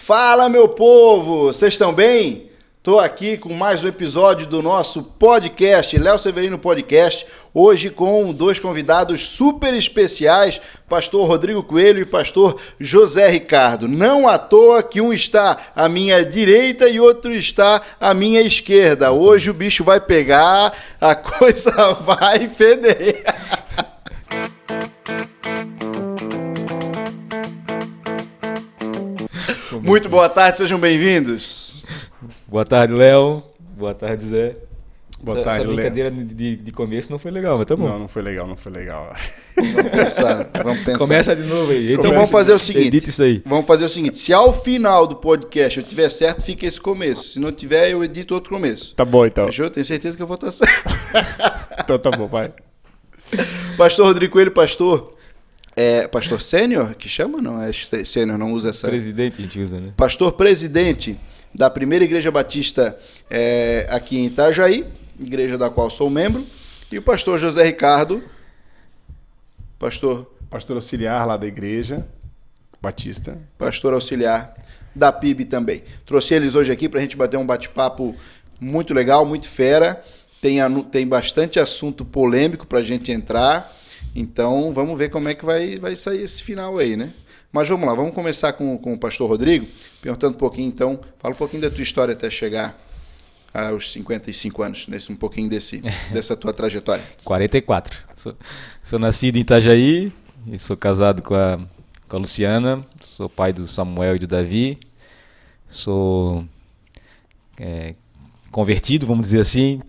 Fala, meu povo! Vocês estão bem? Estou aqui com mais um episódio do nosso podcast, Léo Severino Podcast, hoje com dois convidados super especiais, pastor Rodrigo Coelho e pastor José Ricardo. Não à toa que um está à minha direita e outro está à minha esquerda. Hoje o bicho vai pegar, a coisa vai feder. Muito boa tarde, sejam bem-vindos. Boa tarde, Léo. Boa tarde, Zé. Boa tarde, essa brincadeira de começo não foi legal, mas tá bom. Não foi legal. Vamos pensar. Começa de novo aí. Então vamos fazer o seguinte. Edita isso aí. Vamos fazer o seguinte. Se ao final do podcast eu tiver certo, fica esse começo. Se não tiver, eu edito outro começo. Tá bom, então. Fechou? Tenho certeza que eu vou estar certo. Então tá bom, vai. Pastor Rodrigo Coelho, pastor sênior que chama? Não, é sênior, não usa essa. Presidente a gente usa, né? Pastor presidente da Primeira Igreja Batista aqui em Itajaí, igreja da qual sou membro, e o pastor José Ricardo, pastor auxiliar lá da Igreja Batista. Pastor auxiliar da PIB também. Trouxe eles hoje aqui para a gente bater um bate-papo muito legal, muito fera. Tem bastante assunto polêmico para a gente entrar. Então, vamos ver como é que vai sair esse final aí, né? Mas vamos lá, vamos começar com o pastor Rodrigo, perguntando um pouquinho, então, fala um pouquinho da tua história até chegar aos 55 anos, um pouquinho dessa tua trajetória. 44. Sou nascido em Itajaí, e sou casado com a Luciana, sou pai do Samuel e do Davi, sou convertido, vamos dizer assim,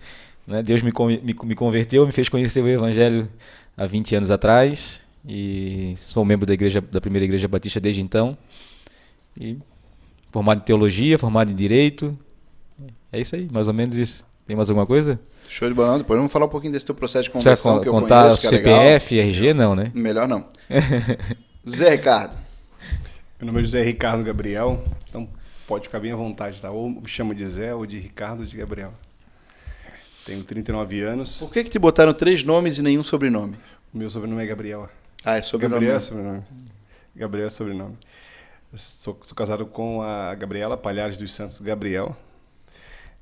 né? Deus me converteu, me fez conhecer o Evangelho há 20 anos atrás, e sou membro da Primeira Igreja Batista desde então, e formado em teologia, formado em direito. É isso aí, mais ou menos isso. Tem mais alguma coisa? Show de bola. Depois vamos falar um pouquinho desse teu processo de conversão que eu contar conheço, que é CPF, legal. RG, não, né? Melhor não. Zé Ricardo. Meu nome é José Ricardo Gabriel, então pode ficar bem à vontade, tá? Ou me chama de Zé, ou de Ricardo, ou de Gabriel. Tenho 39 anos. Por que te botaram 3 nomes e nenhum sobrenome? O meu sobrenome é Gabriel. É sobrenome. Gabriel é sobrenome. Gabriel é sobrenome. Sou casado com a Gabriela Palhares dos Santos Gabriel.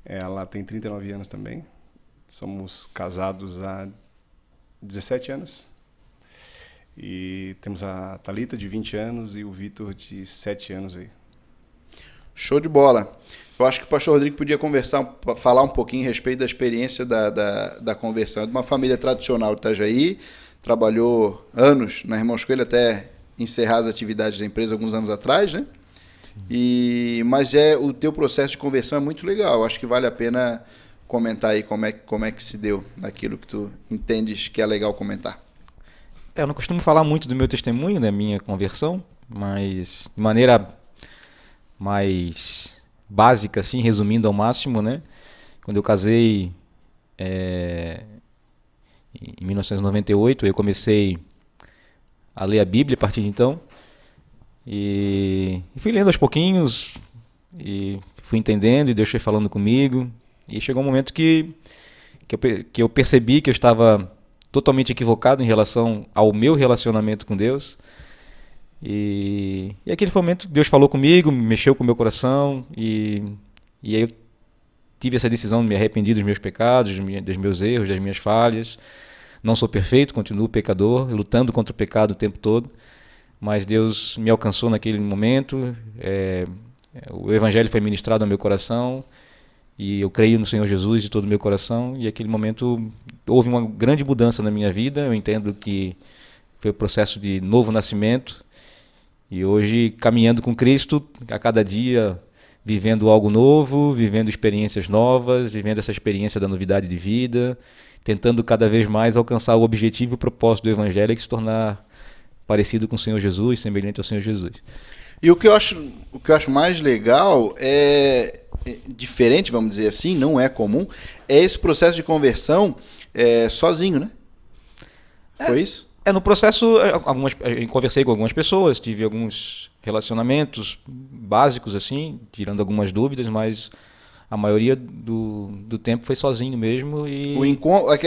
Ela tem 39 anos também. Somos casados há 17 anos. E temos a Thalita, de 20 anos, e o Vitor, de 7 anos aí. Show de bola. Eu acho que o pastor Rodrigo podia falar um pouquinho a respeito da experiência da conversão. É de uma família tradicional de Itajaí, trabalhou anos na Irmãos Coelho até encerrar as atividades da empresa alguns anos atrás, né? Mas o teu processo de conversão é muito legal. Eu acho que vale a pena comentar aí como é que se deu aquilo que tu entendes que é legal comentar. Eu não costumo falar muito do meu testemunho, da minha conversão, mas de maneira mais básica, assim, resumindo ao máximo, né? Quando eu casei em 1998, eu comecei a ler a Bíblia a partir de então, e fui lendo aos pouquinhos, e fui entendendo, e Deus foi falando comigo, e chegou um momento que eu percebi que eu estava totalmente equivocado em relação ao meu relacionamento com Deus. E aquele momento Deus falou comigo, mexeu com o meu coração, e aí eu tive essa decisão de me arrepender dos meus pecados, dos meus erros, das minhas falhas. Não sou perfeito, continuo pecador, lutando contra o pecado o tempo todo, mas Deus me alcançou naquele momento. O Evangelho foi ministrado ao meu coração, e eu creio no Senhor Jesus de todo o meu coração, e naquele momento houve uma grande mudança na minha vida. Eu entendo que foi o processo de novo nascimento, e hoje caminhando com Cristo, a cada dia vivendo algo novo, vivendo experiências novas, vivendo essa experiência da novidade de vida, tentando cada vez mais alcançar o objetivo e o propósito do Evangelho, que é se tornar parecido com o Senhor Jesus, semelhante ao Senhor Jesus. E o que eu acho mais legal diferente, vamos dizer assim, não é comum, é esse processo de conversão sozinho, né? Foi isso? No processo, eu conversei com algumas pessoas, tive alguns relacionamentos básicos, assim, tirando algumas dúvidas, mas a maioria do tempo foi sozinho mesmo. E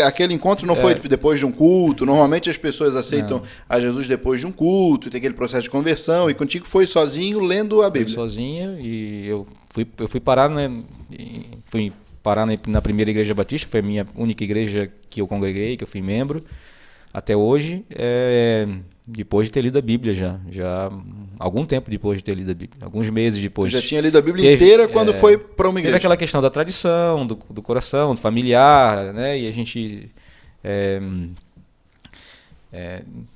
Aquele encontro não foi depois de um culto. Normalmente as pessoas aceitam a Jesus depois de um culto, tem aquele processo de conversão. E contigo foi sozinho lendo a Bíblia. Fui sozinho e eu fui parar, né? Fui parar na primeira igreja batista, foi a minha única igreja que eu congreguei, que eu fui membro até hoje, depois de ter lido a Bíblia já algum tempo depois de ter lido a Bíblia, alguns meses depois. Já tinha lido a Bíblia inteira quando foi para uma igreja. Teve aquela questão da tradição, do coração, do familiar, né? E a gente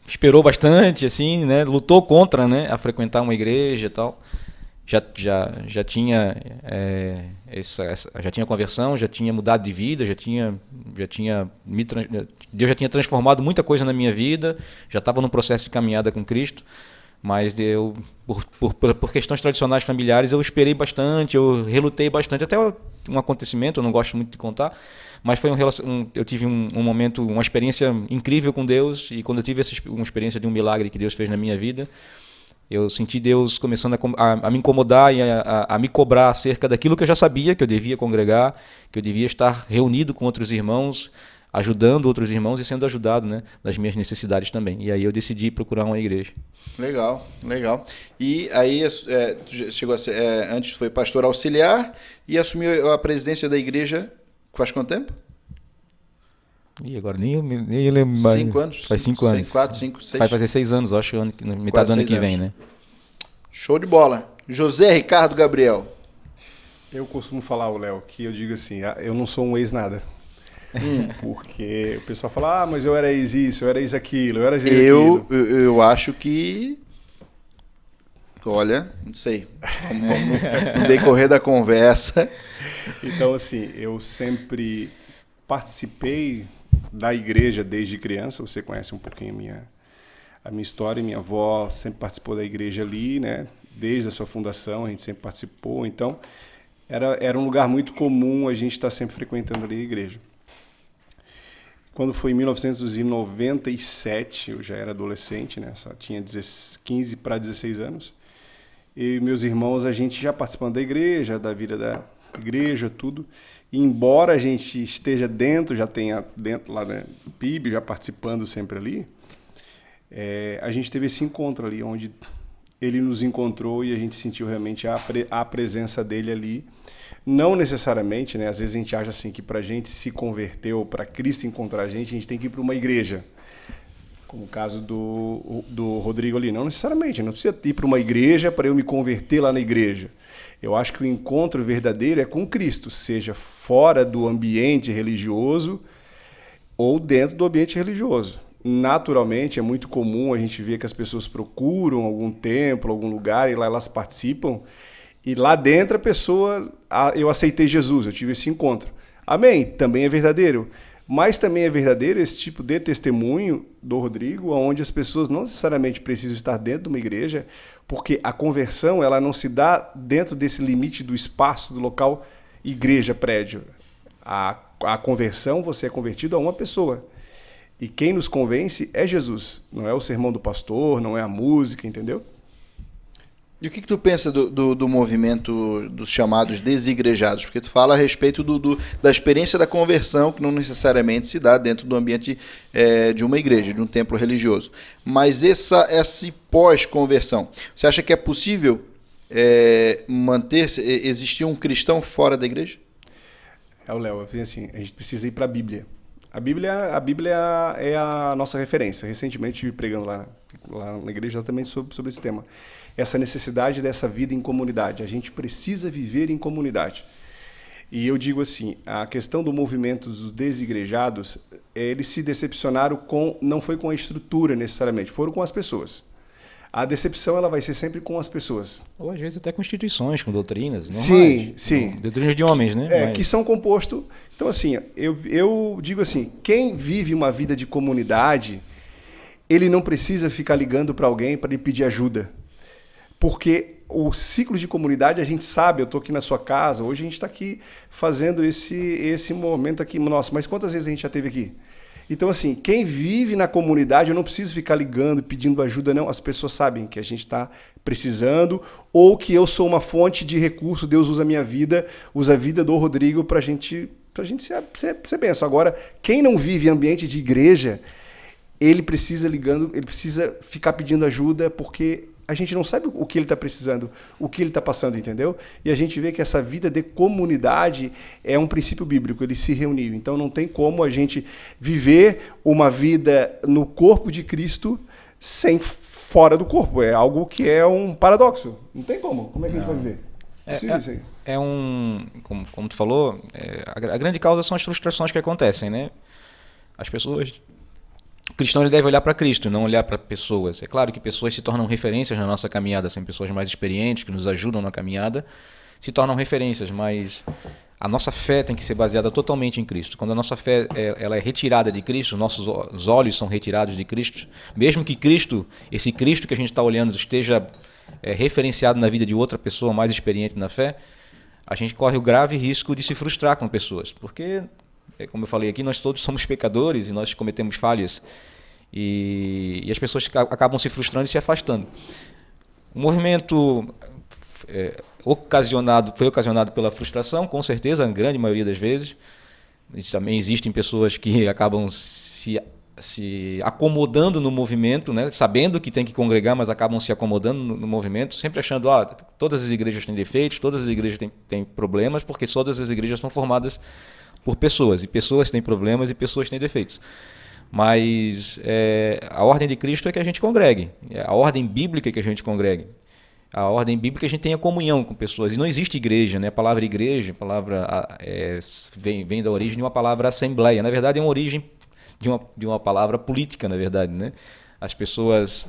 esperou bastante, assim, né? Lutou contra, né? A frequentar uma igreja e tal. Já tinha já tinha conversão, já tinha mudado de vida, Deus já tinha transformado muita coisa na minha vida, já estava num processo de caminhada com Cristo, mas eu por questões tradicionais familiares eu esperei bastante, eu relutei bastante, até um acontecimento, eu não gosto muito de contar, mas foi eu tive um momento, uma experiência incrível com Deus, e quando eu tive uma experiência de um milagre que Deus fez na minha vida, eu senti Deus começando a me incomodar e a me cobrar acerca daquilo que eu já sabia, que eu devia congregar, que eu devia estar reunido com outros irmãos, ajudando outros irmãos e sendo ajudado, né, nas minhas necessidades também. E aí eu decidi procurar uma igreja. Legal. E aí chegou a ser, antes foi pastor auxiliar e assumiu a presidência da igreja faz quanto tempo? E agora nem lembro mais. 5 anos? Faz 5 anos. 4, 5, 6. Vai fazer 6 anos, acho, metade do ano que vem, né? Show de bola. José Ricardo Gabriel. Eu costumo falar, Léo, que eu digo assim, eu não sou um ex-nada. Porque o pessoal fala, mas eu era ex-isso, eu era ex-aquilo, eu era ex-aquilo. Eu acho que... Olha, não sei. No decorrer da conversa. Então, assim, eu sempre participei da igreja desde criança. Você conhece um pouquinho a minha história. Minha avó sempre participou da igreja ali, né? Desde a sua fundação, a gente sempre participou. Então, era um lugar muito comum a gente estar sempre frequentando ali a igreja. Quando foi em 1997, eu já era adolescente, né? Só tinha 15 para 16 anos. Eu e meus irmãos, a gente já participando da igreja, da vida da igreja, tudo. E embora a gente esteja dentro, já tenha dentro lá na PIB, já participando sempre ali, a gente teve esse encontro ali, onde ele nos encontrou e a gente sentiu realmente a presença dele ali. Não necessariamente, né? Às vezes a gente acha assim que para a gente se converter ou para Cristo encontrar a gente tem que ir para uma igreja. Como o caso do Rodrigo ali. Não necessariamente, não precisa ir para uma igreja para eu me converter lá na igreja. Eu acho que o encontro verdadeiro é com Cristo, seja fora do ambiente religioso ou dentro do ambiente religioso. Naturalmente, é muito comum a gente ver que as pessoas procuram algum templo, algum lugar, e lá elas participam, e lá dentro a pessoa, eu aceitei Jesus, eu tive esse encontro. Amém, também é verdadeiro. Mas também é verdadeiro esse tipo de testemunho do Rodrigo, onde as pessoas não necessariamente precisam estar dentro de uma igreja, porque a conversão ela não se dá dentro desse limite do espaço, do local, igreja, prédio. A conversão, você é convertido a uma pessoa. E quem nos convence é Jesus. Não é o sermão do pastor, não é a música, entendeu? E o que tu pensa do movimento dos chamados desigrejados? Porque tu fala a respeito da experiência da conversão, que não necessariamente se dá dentro do ambiente de uma igreja, de um templo religioso. Mas essa pós-conversão, você acha que é possível existir um cristão fora da igreja? Léo, eu fiz assim, a gente precisa ir para a Bíblia. A Bíblia é a nossa referência. Recentemente estive pregando lá na igreja exatamente sobre esse tema. Essa necessidade dessa vida em comunidade. A gente precisa viver em comunidade. E eu digo assim, a questão do movimento dos desigrejados, eles se decepcionaram não foi com a estrutura necessariamente, foram com as pessoas. A decepção ela vai ser sempre com as pessoas. Ou às vezes até com instituições, com doutrinas. Sim. Doutrinas de homens, né? Que são compostos... Então, assim, eu digo assim, quem vive uma vida de comunidade, ele não precisa ficar ligando para alguém para lhe pedir ajuda. Porque o ciclo de comunidade, a gente sabe, eu estou aqui na sua casa, hoje a gente está aqui fazendo esse momento aqui. Nossa, mas quantas vezes a gente já esteve aqui? Então, assim, quem vive na comunidade, eu não preciso ficar ligando, pedindo ajuda, não. As pessoas sabem que a gente está precisando ou que eu sou uma fonte de recurso, Deus usa a minha vida, usa a vida do Rodrigo para a gente ser benção. Agora, quem não vive em ambiente de igreja, ele precisa ficar pedindo ajuda porque a gente não sabe o que ele está precisando, o que ele está passando, entendeu? E a gente vê que essa vida de comunidade é um princípio bíblico, ele se reuniu. Então não tem como a gente viver uma vida no corpo de Cristo sem fora do corpo. É algo que é um paradoxo. Não tem como. Como é que a gente vai viver? Isso aí. Como tu falou, a grande causa são as frustrações que acontecem, né? As pessoas... O cristão ele deve olhar para Cristo, não olhar para pessoas. É claro que pessoas se tornam referências na nossa caminhada, são pessoas mais experientes, que nos ajudam na caminhada, se tornam referências, mas a nossa fé tem que ser baseada totalmente em Cristo. Quando a nossa fé ela é retirada de Cristo, nossos olhos são retirados de Cristo, mesmo que Cristo, esse Cristo que a gente está olhando, esteja referenciado na vida de outra pessoa mais experiente na fé, a gente corre o grave risco de se frustrar com pessoas, porque... Como eu falei aqui, nós todos somos pecadores e nós cometemos falhas e as pessoas acabam se frustrando e se afastando. O movimento foi ocasionado pela frustração, com certeza, a grande maioria das vezes. E também existem pessoas que acabam se acomodando no movimento, né? Sabendo que tem que congregar, mas acabam se acomodando no movimento, sempre achando que todas as igrejas têm defeitos, todas as igrejas têm problemas, porque todas as igrejas são formadas por pessoas, e pessoas têm problemas e pessoas têm defeitos. Mas a ordem de Cristo é que a gente congregue, a ordem bíblica é que a gente congregue. A ordem bíblica é que a gente tenha comunhão com pessoas. E não existe igreja, né? A palavra igreja, vem da origem de uma palavra assembleia. Na verdade, é uma origem de uma palavra política, na verdade, né? As pessoas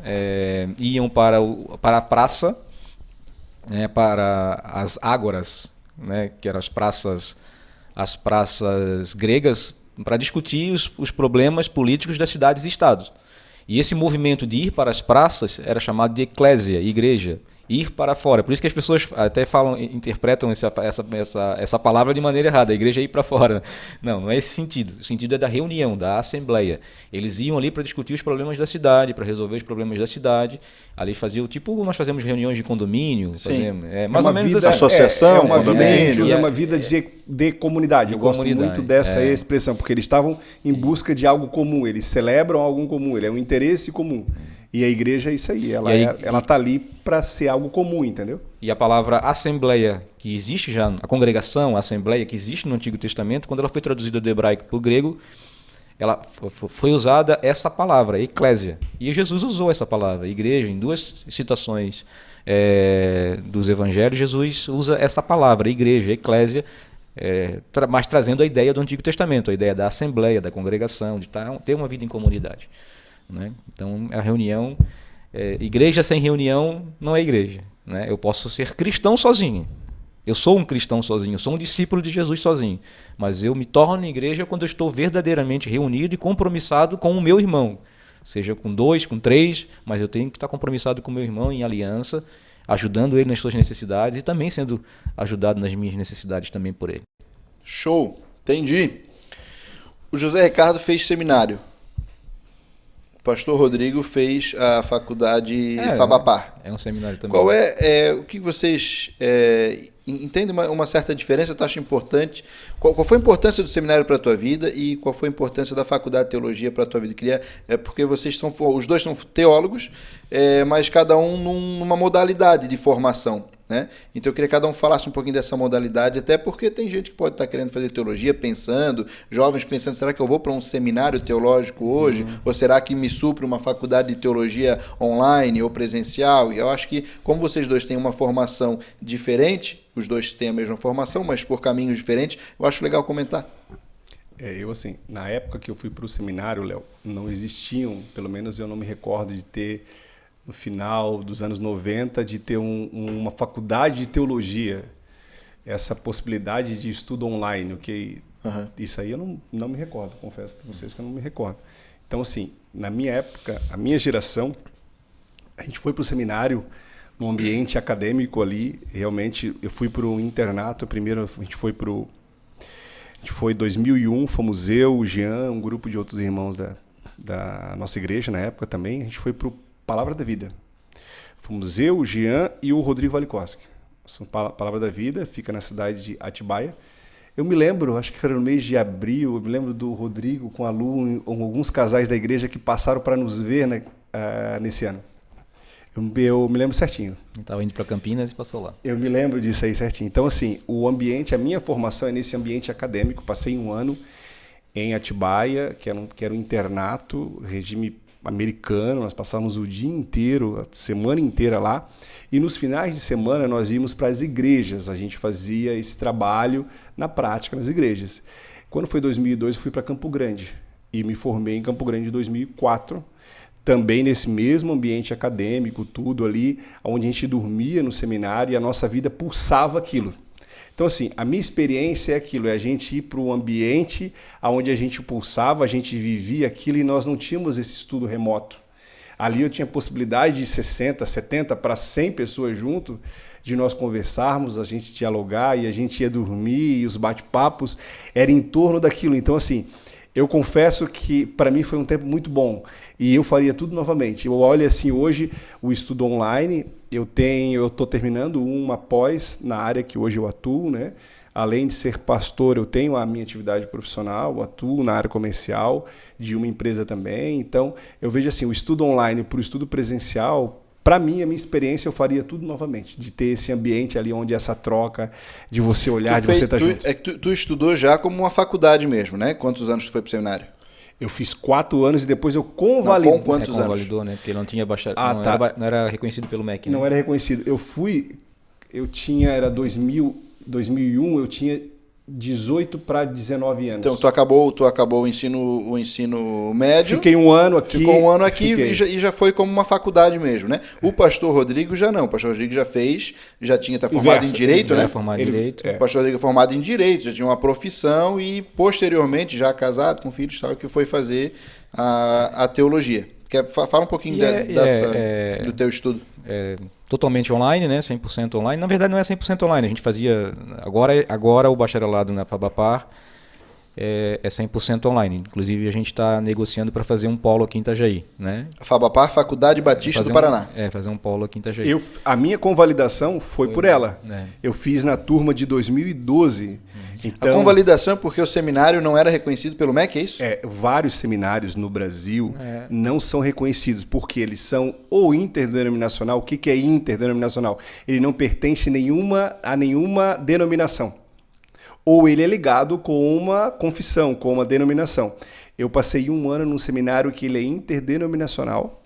iam para a praça, para as ágoras, né? Que eram as praças gregas, para discutir os problemas políticos das cidades e estados. E esse movimento de ir para as praças era chamado de eclésia, igreja, ir para fora. Por isso que as pessoas até interpretam essa palavra de maneira errada, a igreja é ir para fora. Não é esse sentido. O sentido é da reunião, da assembleia. Eles iam ali para discutir os problemas da cidade, para resolver os problemas da cidade. Ali faziam, tipo, nós fazemos reuniões de condomínio, mais ou menos vida, assim. Associação, uma vida, condomínio. a gente usa uma vida de comunidade. Eu gosto muito dessa expressão, porque eles estavam em busca de algo comum, eles celebram algo comum, ele é um interesse comum. E a igreja é isso aí, ela está ali para ser algo comum, entendeu? E a palavra assembleia, que existe já, a congregação, a assembleia, que existe no Antigo Testamento, quando ela foi traduzida do hebraico para o grego, ela foi usada essa palavra, eclésia. E Jesus usou essa palavra, igreja, em duas citações dos evangelhos, Jesus usa essa palavra, igreja, eclésia, mas trazendo a ideia do Antigo Testamento, a ideia da assembleia, da congregação, de ter uma vida em comunidade. Né? Então, a reunião, igreja sem reunião não é igreja. Né? Eu posso ser cristão sozinho. Eu sou um cristão sozinho, eu sou um discípulo de Jesus sozinho. Mas eu me torno igreja quando eu estou verdadeiramente reunido e compromissado com o meu irmão. Seja com 2, com 3, mas eu tenho que estar compromissado com o meu irmão em aliança, ajudando ele nas suas necessidades e também sendo ajudado nas minhas necessidades também por ele. Show, entendi. O José Ricardo fez seminário. O pastor Rodrigo fez a faculdade Fabapar. É um seminário também. Qual o que vocês entendem uma certa diferença? Tu acha importante? Qual foi a importância do seminário para a tua vida e qual foi a importância da faculdade de teologia para a tua vida? Porque vocês os dois são teólogos, mas cada um numa modalidade de formação. Né? Então eu queria que cada um falasse um pouquinho dessa modalidade, até porque tem gente que pode estar querendo fazer teologia, jovens pensando, será que eu vou para um seminário teológico hoje? Ou será que me supre uma faculdade de teologia online ou presencial? E eu acho que, como vocês dois têm uma formação diferente, os dois têm a mesma formação, mas por caminhos diferentes, eu acho legal comentar. Na época que eu fui para o seminário, Léo, não existiam, pelo menos eu não me recordo de ter, no final dos anos 90, de ter uma faculdade de teologia, essa possibilidade de estudo online, isso aí eu não me recordo, confesso para vocês que eu não me recordo. Então, assim, na minha época, a minha geração, a gente foi para o seminário, no ambiente acadêmico ali, realmente, eu fui para o internato, primeiro a gente foi para o gente foi em 2001, fomos eu, o Jean, um grupo de outros irmãos da nossa igreja na época também. A gente foi para o Palavra da Vida. Fomos eu, o Jean e o Rodrigo Valikoski. Palavra da Vida, fica na cidade de Atibaia. Eu me lembro, acho que era no mês de abril, eu me lembro do Rodrigo com a Lu, alguns casais da igreja que passaram para nos ver, né, nesse ano. Eu me lembro certinho. Estava indo para Campinas e passou lá. Eu me lembro disso aí certinho. Então, assim, o ambiente, a minha formação é nesse ambiente acadêmico. Passei um ano em Atibaia, que era um internato, regime americano. Nós passávamos o dia inteiro, a semana inteira lá. E nos finais de semana nós íamos para as igrejas. A gente fazia esse trabalho na prática nas igrejas. Quando foi 2002, eu fui para Campo Grande. E me formei em Campo Grande em 2004. Também nesse mesmo ambiente acadêmico, tudo ali, onde a gente dormia no seminário e a nossa vida pulsava aquilo. Então, assim, a minha experiência é aquilo, é a gente ir para o ambiente onde a gente pulsava, a gente vivia aquilo e nós não tínhamos esse estudo remoto. Ali eu tinha possibilidade de 60, 70 para 100 pessoas junto, de nós conversarmos, a gente dialogar e a gente ia dormir e os bate-papos eram em torno daquilo. Então, assim, eu confesso que para mim foi um tempo muito bom e eu faria tudo novamente. Eu olho assim hoje o estudo online, eu estou terminando uma pós na área que hoje eu atuo, né? Além de ser pastor, eu tenho a minha atividade profissional, atuo na área comercial de uma empresa também. Então, eu vejo assim, o estudo online para o estudo presencial, para mim, a minha experiência, eu faria tudo novamente, de ter esse ambiente ali onde essa troca, de você olhar, de você estar junto. É que tu estudou já como uma faculdade mesmo, né? Quantos anos tu foi para o seminário? Eu fiz 4 anos e depois eu convalidei. Com quantos anos? Convalidou, né? Porque não tinha bacharelado. Não era reconhecido pelo MEC, né? Não era reconhecido. Era 2001, eu tinha 18 para 19 anos. Então, tu acabou o ensino médio. Fiquei um ano aqui. Ficou um ano aqui e já foi como uma faculdade mesmo, né? O pastor Rodrigo já não. O pastor Rodrigo tá formado em Direito, né? Formado em Direito. O pastor Rodrigo é formado em Direito, já tinha uma profissão e, posteriormente, já casado com filhos, tal, que foi fazer a teologia. Fala um pouquinho do teu estudo. Totalmente online, né? 100% online. Na verdade, não é 100% online. A gente fazia... Agora o bacharelado na FABAPAR é 100% online. Inclusive, a gente está negociando para fazer um polo aqui em Itajaí, né? A FABAPAR, Faculdade Batista do Paraná. Fazer um polo aqui em Itajaí. A minha convalidação foi por ela. Eu fiz na turma de 2012. Então, a convalidação é porque o seminário não era reconhecido pelo MEC, é isso? Vários seminários no Brasil não são reconhecidos, porque eles são ou interdenominacional. O que é interdenominacional? Ele não pertence a nenhuma denominação. Ou ele é ligado com uma confissão, com uma denominação. Eu passei um ano num seminário que ele é interdenominacional,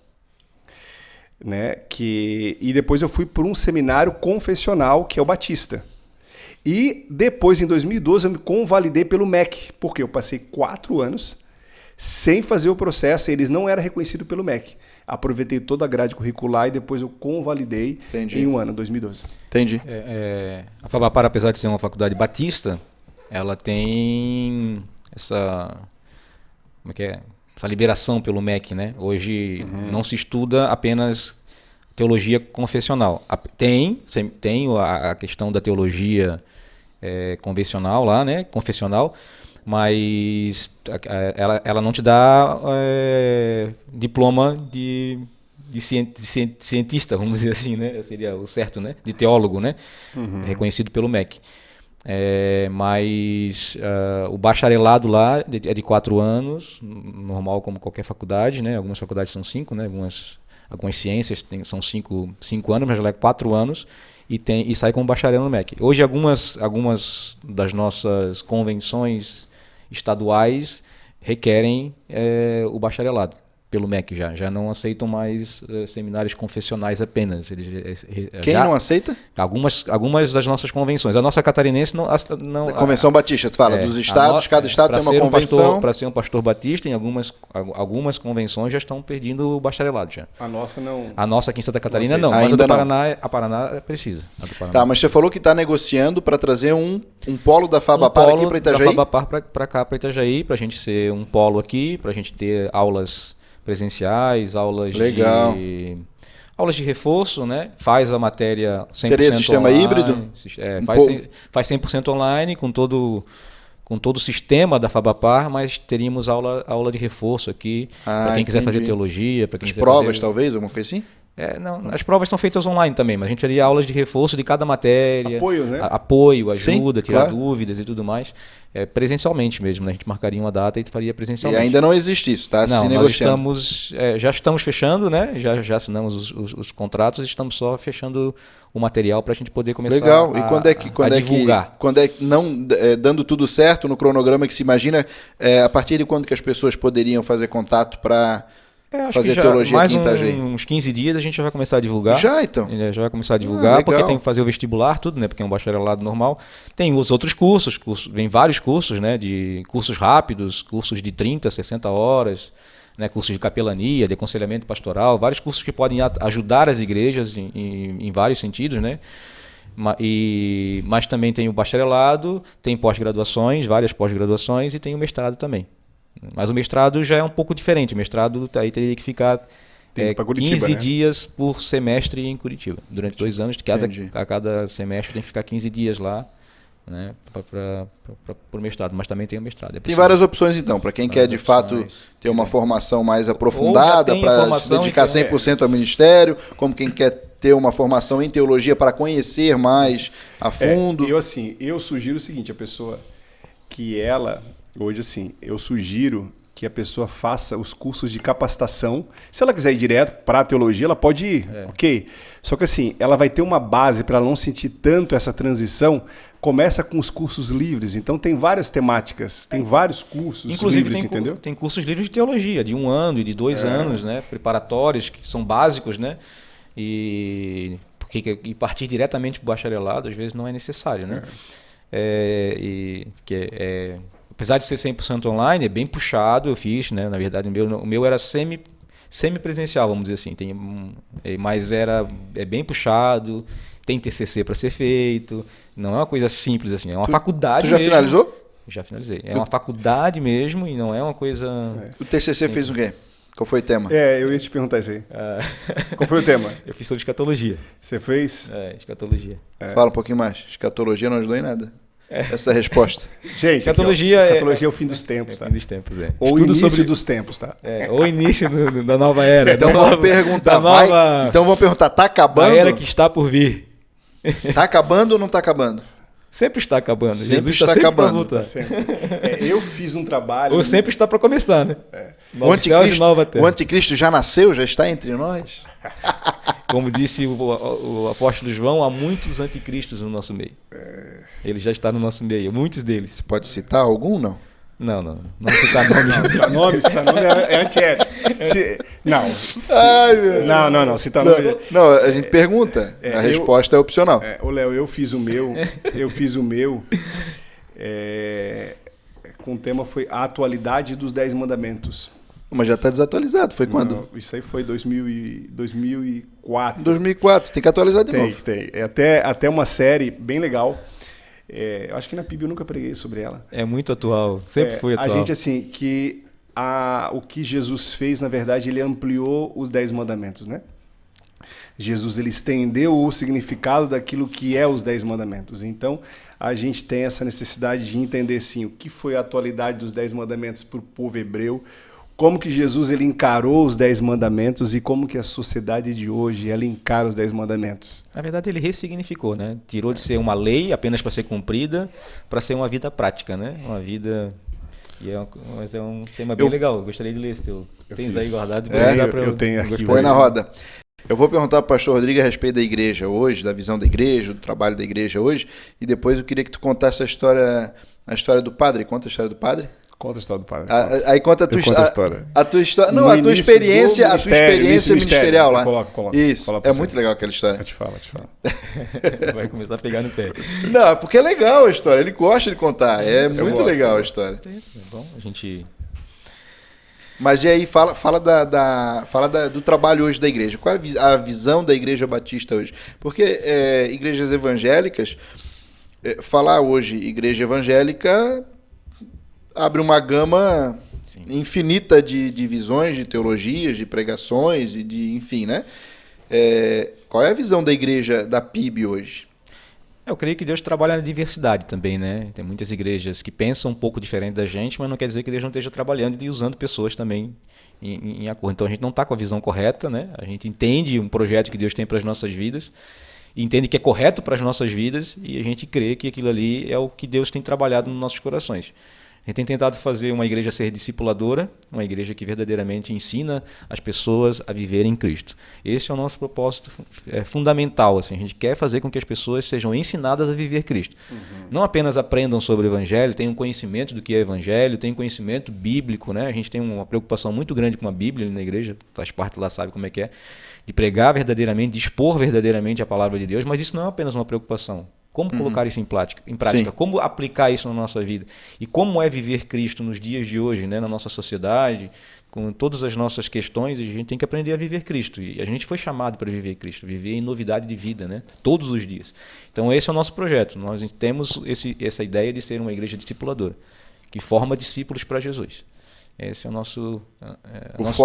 né? E depois eu fui para um seminário confessional, que é o Batista. E depois, em 2012, eu me convalidei pelo MEC, porque eu passei 4 anos sem fazer o processo, e eles não eram reconhecidos pelo MEC. Aproveitei toda a grade curricular e depois eu convalidei em um ano, 2012. Entendi. A FABAPAR, apesar de ser uma faculdade batista, ela tem essa liberação pelo MEC, né? Hoje não se estuda apenas teologia confessional. Tem a questão da teologia convencional lá, né? Confessional, mas ela não te dá diploma de cientista, vamos dizer assim, né? Seria o certo, né? De teólogo, né? Reconhecido pelo MEC. Mas o bacharelado lá é de 4 anos, normal como qualquer faculdade, né? Algumas faculdades são 5, né? Algumas ciências são 5 anos, mas ela é 4 anos e sai como bacharel no MEC. Hoje algumas das nossas convenções estaduais requerem o bacharelado pelo MEC já não aceitam mais seminários confessionais apenas. Quem não aceita? Algumas das nossas convenções. A nossa catarinense não. A Convenção Batista, tu fala, dos estados, cada estado tem uma convenção. Para ser um pastor batista, em algumas convenções já estão perdendo o bacharelado já. A nossa não. A nossa aqui em Santa Catarina não, mas a Paraná precisa. Tá, mas você falou que está negociando para trazer um polo da FABAPAR aqui para Itajaí? Da FABAPAR para cá, para Itajaí, para a gente ser um polo aqui, para a gente ter aulas presenciais, aulas de reforço, né? Faz a matéria 100% Seria sistema online, híbrido? Faz 100% online com com todo o sistema da Fabapar, mas teríamos aula de reforço aqui, para quem quiser fazer teologia, para quem As quiser provas, fazer... talvez, alguma coisa assim? Não, as provas são feitas online também, mas a gente faria aulas de reforço de cada matéria. Apoio, né? Apoio, ajuda, Sim, tirar claro. dúvidas e tudo mais. Presencialmente mesmo, né? A gente marcaria uma data e faria E presencialmente. ainda não existe isso, está se Não, nós negociando. já estamos fechando, né? Já assinamos os contratos, estamos só fechando o material para a gente poder começar Legal. E a divulgar. Dando tudo certo no cronograma que se imagina, a partir de quando que as pessoas poderiam fazer contato para Acho fazer que teologia mais aqui em Itajaí? uns 15 dias a gente já vai começar a divulgar. Já, então? Já vai começar a divulgar, legal. porque tem que fazer o vestibular, tudo, né? Porque é um bacharelado normal. Tem os outros cursos, vem vários cursos, né? De cursos rápidos, cursos de 30, 60 horas, né? Cursos de capelania, de aconselhamento pastoral, vários cursos que podem ajudar as igrejas em vários sentidos, né? Mas também tem o bacharelado, tem pós-graduações, várias pós-graduações e tem o mestrado também. Mas o mestrado já é um pouco diferente. O mestrado aí teria que ficar 15 dias por semestre em Curitiba. Durante 2 anos, a cada semestre tem que ficar 15 dias lá, né, para o mestrado. Mas também tem o mestrado. Tem várias opções, então, para quem quer de fato ter uma formação mais aprofundada, para se dedicar 100% ao ministério, como quem quer ter uma formação em teologia para conhecer mais a fundo. Eu sugiro o seguinte, a pessoa que hoje, assim, eu sugiro que a pessoa faça os cursos de capacitação. Se ela quiser ir direto para a teologia, ela pode ir, ok. Só que assim, ela vai ter uma base para não sentir tanto essa transição. Começa com os cursos livres. Então tem várias temáticas, tem vários cursos livres, entendeu? Tem cursos livres de teologia, de 1 ano e de 2 anos, né? Preparatórios, que são básicos, né? Porque partir diretamente para o bacharelado, às vezes, não é necessário, né? Apesar de ser 100% online, é bem puxado, eu fiz, né? Na verdade, o meu era semi-presencial, vamos dizer assim. Mas é bem puxado, tem TCC para ser feito, não é uma coisa simples assim, é uma faculdade mesmo. Tu já finalizou? Já finalizei. É uma faculdade mesmo e não é uma coisa... O TCC fez o quê? Qual foi o tema? Eu ia te perguntar isso aí. Qual foi o tema? Eu fiz sobre escatologia. Você fez? Escatologia. Fala um pouquinho mais. Escatologia não ajudou em nada. Essa resposta. Gente, escatologia é o fim dos tempos, tá? Fim dos tempos, Ou Estudo início dos tempos, tá? Ou início da nova era. Então vamos perguntar, tá acabando? A era que está por vir. Tá acabando ou não tá acabando? Sempre está acabando. Sempre Jesus está sempre acabando. Voltar. Eu fiz um trabalho... Ou sempre está para começar, né? O anticristo já nasceu, já está entre nós? Como disse o apóstolo João, há muitos anticristos no nosso meio. Ele já está no nosso meio, muitos deles. Você pode citar algum, não? Não citar nomes. Citar nome é antiético. Não. Não. Citar nome... Não, a gente pergunta. A resposta é opcional. Ô, Léo, eu fiz o meu. Com o tema foi a atualidade dos 10 mandamentos. Mas já está desatualizado. Foi quando? Não, isso aí foi 2004. 2004. Tem que atualizar de novo. Tem. Até uma série bem legal. Eu acho que na PIB eu nunca preguei sobre ela. É muito atual. Sempre foi atual. A gente, assim, que o que Jesus fez, na verdade, ele ampliou os 10 mandamentos, né? Jesus, ele estendeu o significado daquilo que é os 10 mandamentos. Então, a gente tem essa necessidade de entender, sim, o que foi a atualidade dos 10 mandamentos para o povo hebreu, como que Jesus ele encarou os 10 mandamentos e como que a sociedade de hoje ela encara os 10 mandamentos. Na verdade, ele ressignificou, né? Tirou de ser uma lei apenas para ser cumprida, para ser uma vida prática, né? Uma vida... Mas é um tema bem legal. Eu gostaria de ler se tu tens aí guardado. Eu tenho aqui. Põe na roda. Eu vou perguntar para o pastor Rodrigo a respeito da igreja hoje, da visão da igreja, do trabalho da igreja hoje, e depois eu queria que tu contasse a história do padre. Conta a história do padre? Conta a história do padre. Aí conta a tua história. A tua história. Não, a tua experiência ministerial lá. Coloca. Isso. É muito legal aquela história. Eu te falo. Vai começar a pegar no pé. Não, porque é legal a história. Ele gosta de contar. É muito legal a história. É bom, a gente... Mas e aí, fala do trabalho hoje da igreja. Qual é a visão da igreja batista hoje? Porque igrejas evangélicas, falar hoje igreja evangélica abre uma gama infinita de visões, de teologias, de pregações, enfim, né? Qual é a visão da igreja da PIB hoje? Eu creio que Deus trabalha na diversidade também, né? Tem muitas igrejas que pensam um pouco diferente da gente, mas não quer dizer que Deus não esteja trabalhando e usando pessoas também em acordo. Então a gente não está com a visão correta, né? A gente entende um projeto que Deus tem para as nossas vidas, entende que é correto para as nossas vidas e a gente crê que aquilo ali é o que Deus tem trabalhado nos nossos corações. A gente tem tentado fazer uma igreja ser discipuladora, uma igreja que verdadeiramente ensina as pessoas a viver em Cristo. Esse é o nosso propósito fundamental. Assim. A gente quer fazer com que as pessoas sejam ensinadas a viver Cristo. Não apenas aprendam sobre o Evangelho, tenham conhecimento do que é Evangelho, tenham conhecimento bíblico. Né? A gente tem uma preocupação muito grande com a Bíblia na igreja, faz parte lá, sabe como é que é, de pregar verdadeiramente, de expor verdadeiramente a palavra de Deus, mas isso não é apenas uma preocupação. Como colocar isso em prática? Sim. Como aplicar isso na nossa vida? E como é viver Cristo nos dias de hoje, né? Na nossa sociedade, com todas as nossas questões, a gente tem que aprender a viver Cristo. E a gente foi chamado para viver Cristo, viver em novidade de vida, né? Todos os dias. Então esse é o nosso projeto. Nós temos essa ideia de ser uma igreja discipuladora, que forma discípulos para Jesus. Esse é o nosso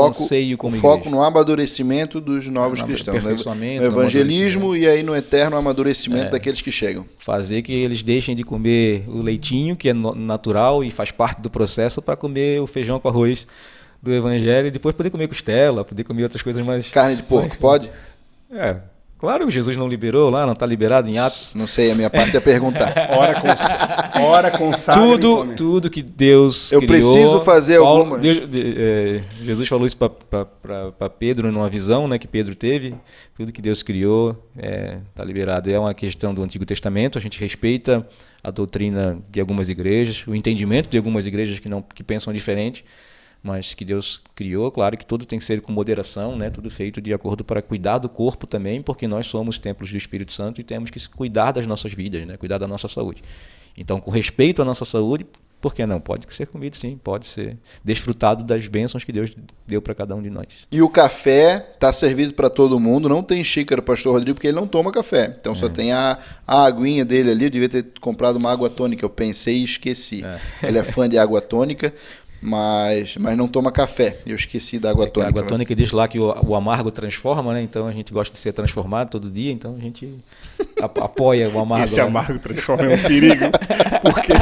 anseio como igreja. O foco no amadurecimento dos novos cristãos, no evangelismo e aí no eterno amadurecimento daqueles que chegam. Fazer que eles deixem de comer o leitinho, que é natural e faz parte do processo, para comer o feijão com arroz do evangelho e depois poder comer costela, poder comer outras coisas mais... Carne de porco, pode? Claro, Jesus não liberou lá, não está liberado em Atos. Não sei, a minha parte é perguntar. Ora com sábio. Tudo que Deus criou. Eu preciso fazer algumas. Jesus falou isso para Pedro numa visão, né, que Pedro teve. Tudo que Deus criou está liberado. É uma questão do Antigo Testamento. A gente respeita a doutrina de algumas igrejas, o entendimento de algumas igrejas que pensam diferente. Mas que Deus criou, claro que tudo tem que ser com moderação, né? Tudo feito de acordo para cuidar do corpo também, porque nós somos templos do Espírito Santo e temos que cuidar das nossas vidas, né? Cuidar da nossa saúde. Então, com respeito à nossa saúde, por que não? Pode ser comido sim, pode ser desfrutado das bênçãos que Deus deu para cada um de nós. E o café está servido para todo mundo, não tem xícara, pastor Rodrigo, porque ele não toma café. Então só tem a aguinha dele ali, eu devia ter comprado uma água tônica, eu pensei e esqueci. Ele é fã de água tônica. Mas não toma café. Eu esqueci da água tônica. A água tônica diz lá que o amargo transforma, né? Então a gente gosta de ser transformado todo dia, então a gente apoia o amargo. Esse amargo transforma é um perigo, porque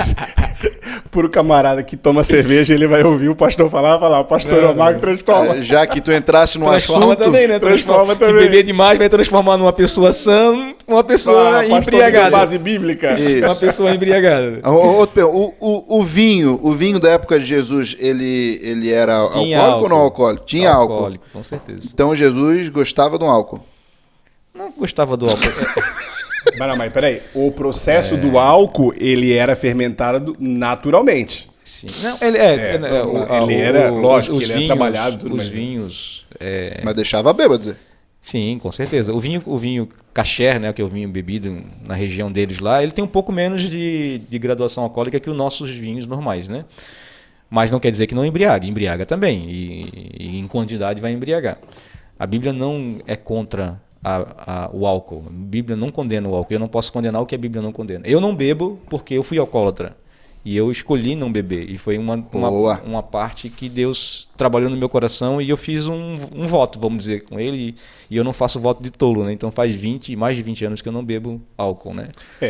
por camarada que toma cerveja, ele vai ouvir o pastor falar, pastor, o amargo transforma. Já que tu entrasse no transforma assunto... Também, né? Transforma também. Se beber demais, vai transformar numa pessoa sã, uma pessoa embriagada. Base bíblica. Isso. Uma pessoa embriagada. O vinho da época de Jesus, ele era alcoólico ou não alcoólico? Tinha álcool. Alcoólico, com certeza. Então Jesus gostava do álcool. Não gostava do álcool. Mas peraí, o processo do álcool, ele era fermentado naturalmente. Sim. Não, ele era, lógico, os ele vinhos, era trabalhado. Tudo os vinhos... Mas deixava bêbado. Sim, com certeza. O vinho kasher, né, que é o vinho bebido na região deles lá, ele tem um pouco menos de graduação alcoólica que os nossos vinhos normais, né? Mas não quer dizer que não embriaga. Embriaga também. E em quantidade vai embriagar. A Bíblia não é contra o álcool. A Bíblia não condena o álcool. Eu não posso condenar o que a Bíblia não condena. Eu não bebo porque eu fui alcoólatra. E eu escolhi não beber. E foi uma parte que Deus trabalhou no meu coração e eu fiz um voto, vamos dizer, com ele. E eu não faço voto de tolo, né? Então faz mais de 20 anos que eu não bebo álcool, né?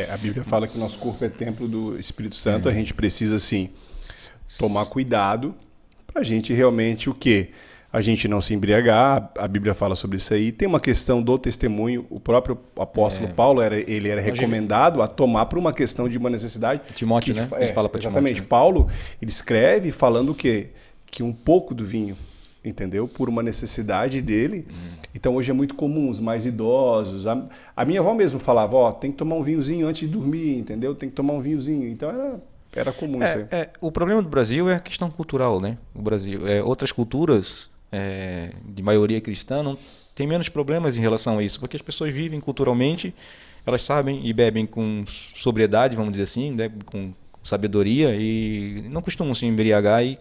A Bíblia fala que o nosso corpo é templo do Espírito Santo. A gente precisa, assim, tomar cuidado para a gente realmente o quê? A gente não se embriagar, a Bíblia fala sobre isso aí. Tem uma questão do testemunho, o próprio apóstolo Paulo ele era recomendado a tomar por uma questão de uma necessidade. Timóteo, né? Ele fala para exatamente. Timóteo, né? Paulo, ele escreve falando o quê? Que um pouco do vinho, entendeu? Por uma necessidade dele. Então hoje é muito comum, os mais idosos. A minha avó mesmo falava, tem que tomar um vinhozinho antes de dormir, entendeu? Tem que tomar um vinhozinho. Então era comum isso aí. O problema do Brasil é a questão cultural, né? O Brasil, outras culturas... de maioria cristã, não tem menos problemas em relação a isso, porque as pessoas vivem culturalmente, elas sabem e bebem com sobriedade, vamos dizer assim, né, com sabedoria e não costumam se embriagar e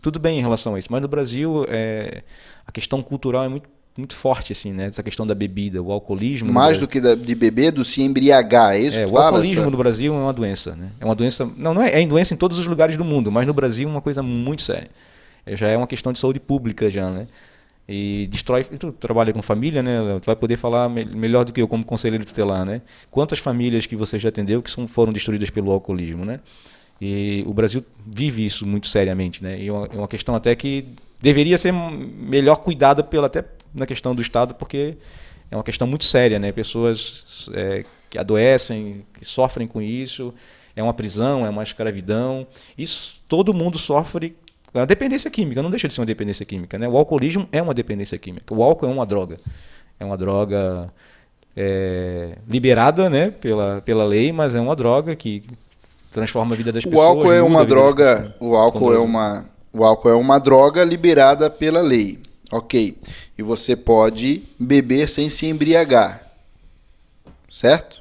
tudo bem em relação a isso. Mas no Brasil a questão cultural é muito forte, assim, né? Essa questão da bebida, o alcoolismo. Mais do que de beber, do se embriagar, é isso que tu fala? O alcoolismo no Brasil é uma doença, né? É uma doença, não é doença em todos os lugares do mundo, mas no Brasil é uma coisa muito séria. Já é uma questão de saúde pública já, né? e destrói. Tu trabalha com família, né? Tu vai poder falar melhor do que eu como conselheiro tutelar, né? Quantas famílias que você já atendeu que foram destruídas pelo alcoolismo, né? E o Brasil vive isso muito seriamente, né? E é uma questão até que deveria ser melhor cuidada até na questão do Estado, porque é uma questão muito séria, né? Pessoas que adoecem, que sofrem com isso, é uma prisão, é uma escravidão. Isso todo mundo sofre. A dependência química não deixa de ser uma dependência química, né? O alcoolismo é uma dependência química. O álcool é uma droga. É uma droga liberada, né, pela lei, mas é uma droga que transforma a vida das pessoas. O álcool é uma droga. O álcool é uma droga liberada pela lei. Ok. E você pode beber sem se embriagar. Certo?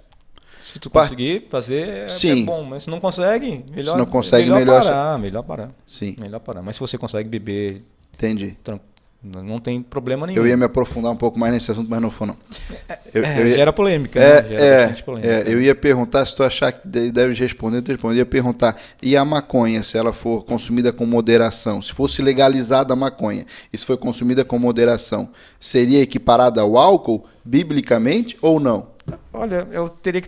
Se tu conseguir fazer, sim. É bom. Mas se não consegue, melhor, se não consegue, melhor parar. Sim. Melhor parar. Mas se você consegue beber... Entendi. Não tem problema nenhum. Eu ia me aprofundar um pouco mais nesse assunto, mas não foi não. Gera polêmica, né? Gera bastante polêmica. Eu ia perguntar, se tu achar que deve responder, eu ia perguntar, e a maconha, se ela for consumida com moderação, se fosse legalizada a maconha, e se for consumida com moderação, seria equiparada ao álcool, biblicamente, ou não? Olha, eu teria que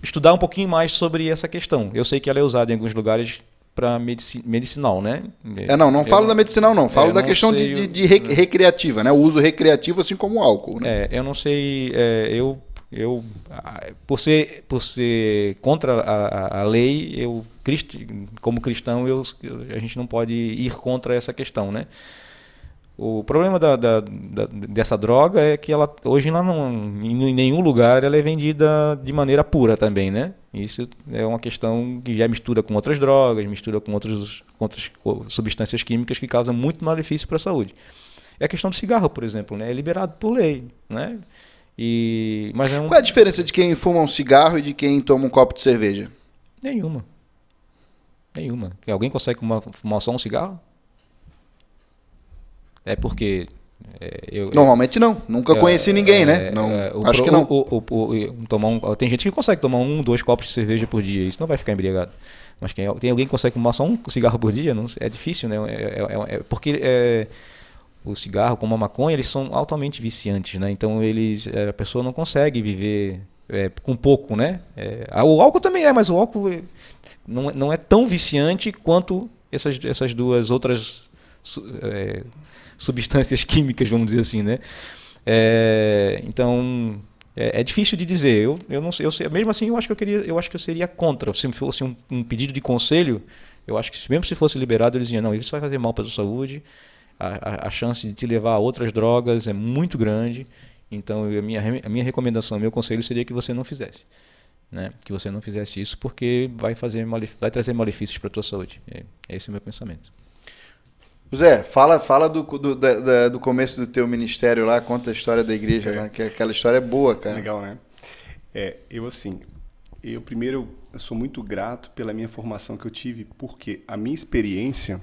estudar um pouquinho mais sobre essa questão. Eu sei que ela é usada em alguns lugares para medicinal, né? Não falo da medicinal, não. Falo da questão de recreativa, né? O uso recreativo, assim como o álcool, né? Eu não sei. Por ser contra a lei, como cristão, a gente não pode ir contra essa questão, né? O problema dessa droga é que ela hoje em nenhum lugar ela é vendida de maneira pura também, né? Isso é uma questão que já mistura com outras drogas, mistura com outras substâncias químicas que causam muito malefício para a saúde. É a questão do cigarro, por exemplo, né? É liberado por lei, né? Qual é a diferença de quem fuma um cigarro e de quem toma um copo de cerveja? Nenhuma. Alguém consegue fumar só um cigarro? É porque... Normalmente não. Nunca conheci ninguém, né? Acho que não. Tem gente que consegue tomar 2 copos de cerveja por dia. Isso não vai ficar embriagado. Mas tem alguém que consegue fumar só um cigarro por dia? Não, é difícil, né? Porque o cigarro, como a maconha, eles são altamente viciantes, né? Então a pessoa não consegue viver com pouco, né? O álcool também mas o álcool não é tão viciante quanto essas duas outras substâncias químicas, vamos dizer assim, né? Então é difícil de dizer. Eu não sei, mesmo assim eu acho que eu seria contra. Se fosse um pedido de conselho, eu acho que mesmo se fosse liberado, eles diziam, não, isso vai fazer mal para a sua saúde, a chance de te levar a outras drogas é muito grande. Então a minha recomendação, meu conselho seria que você não fizesse, né? Que você não fizesse isso, porque vai trazer malefícios para a tua saúde. Esse é o meu pensamento. Zé, fala do começo do teu ministério lá, conta a história da igreja, né? Que aquela história é boa, cara. Legal, né? Eu primeiro sou muito grato pela minha formação que eu tive, porque a minha experiência,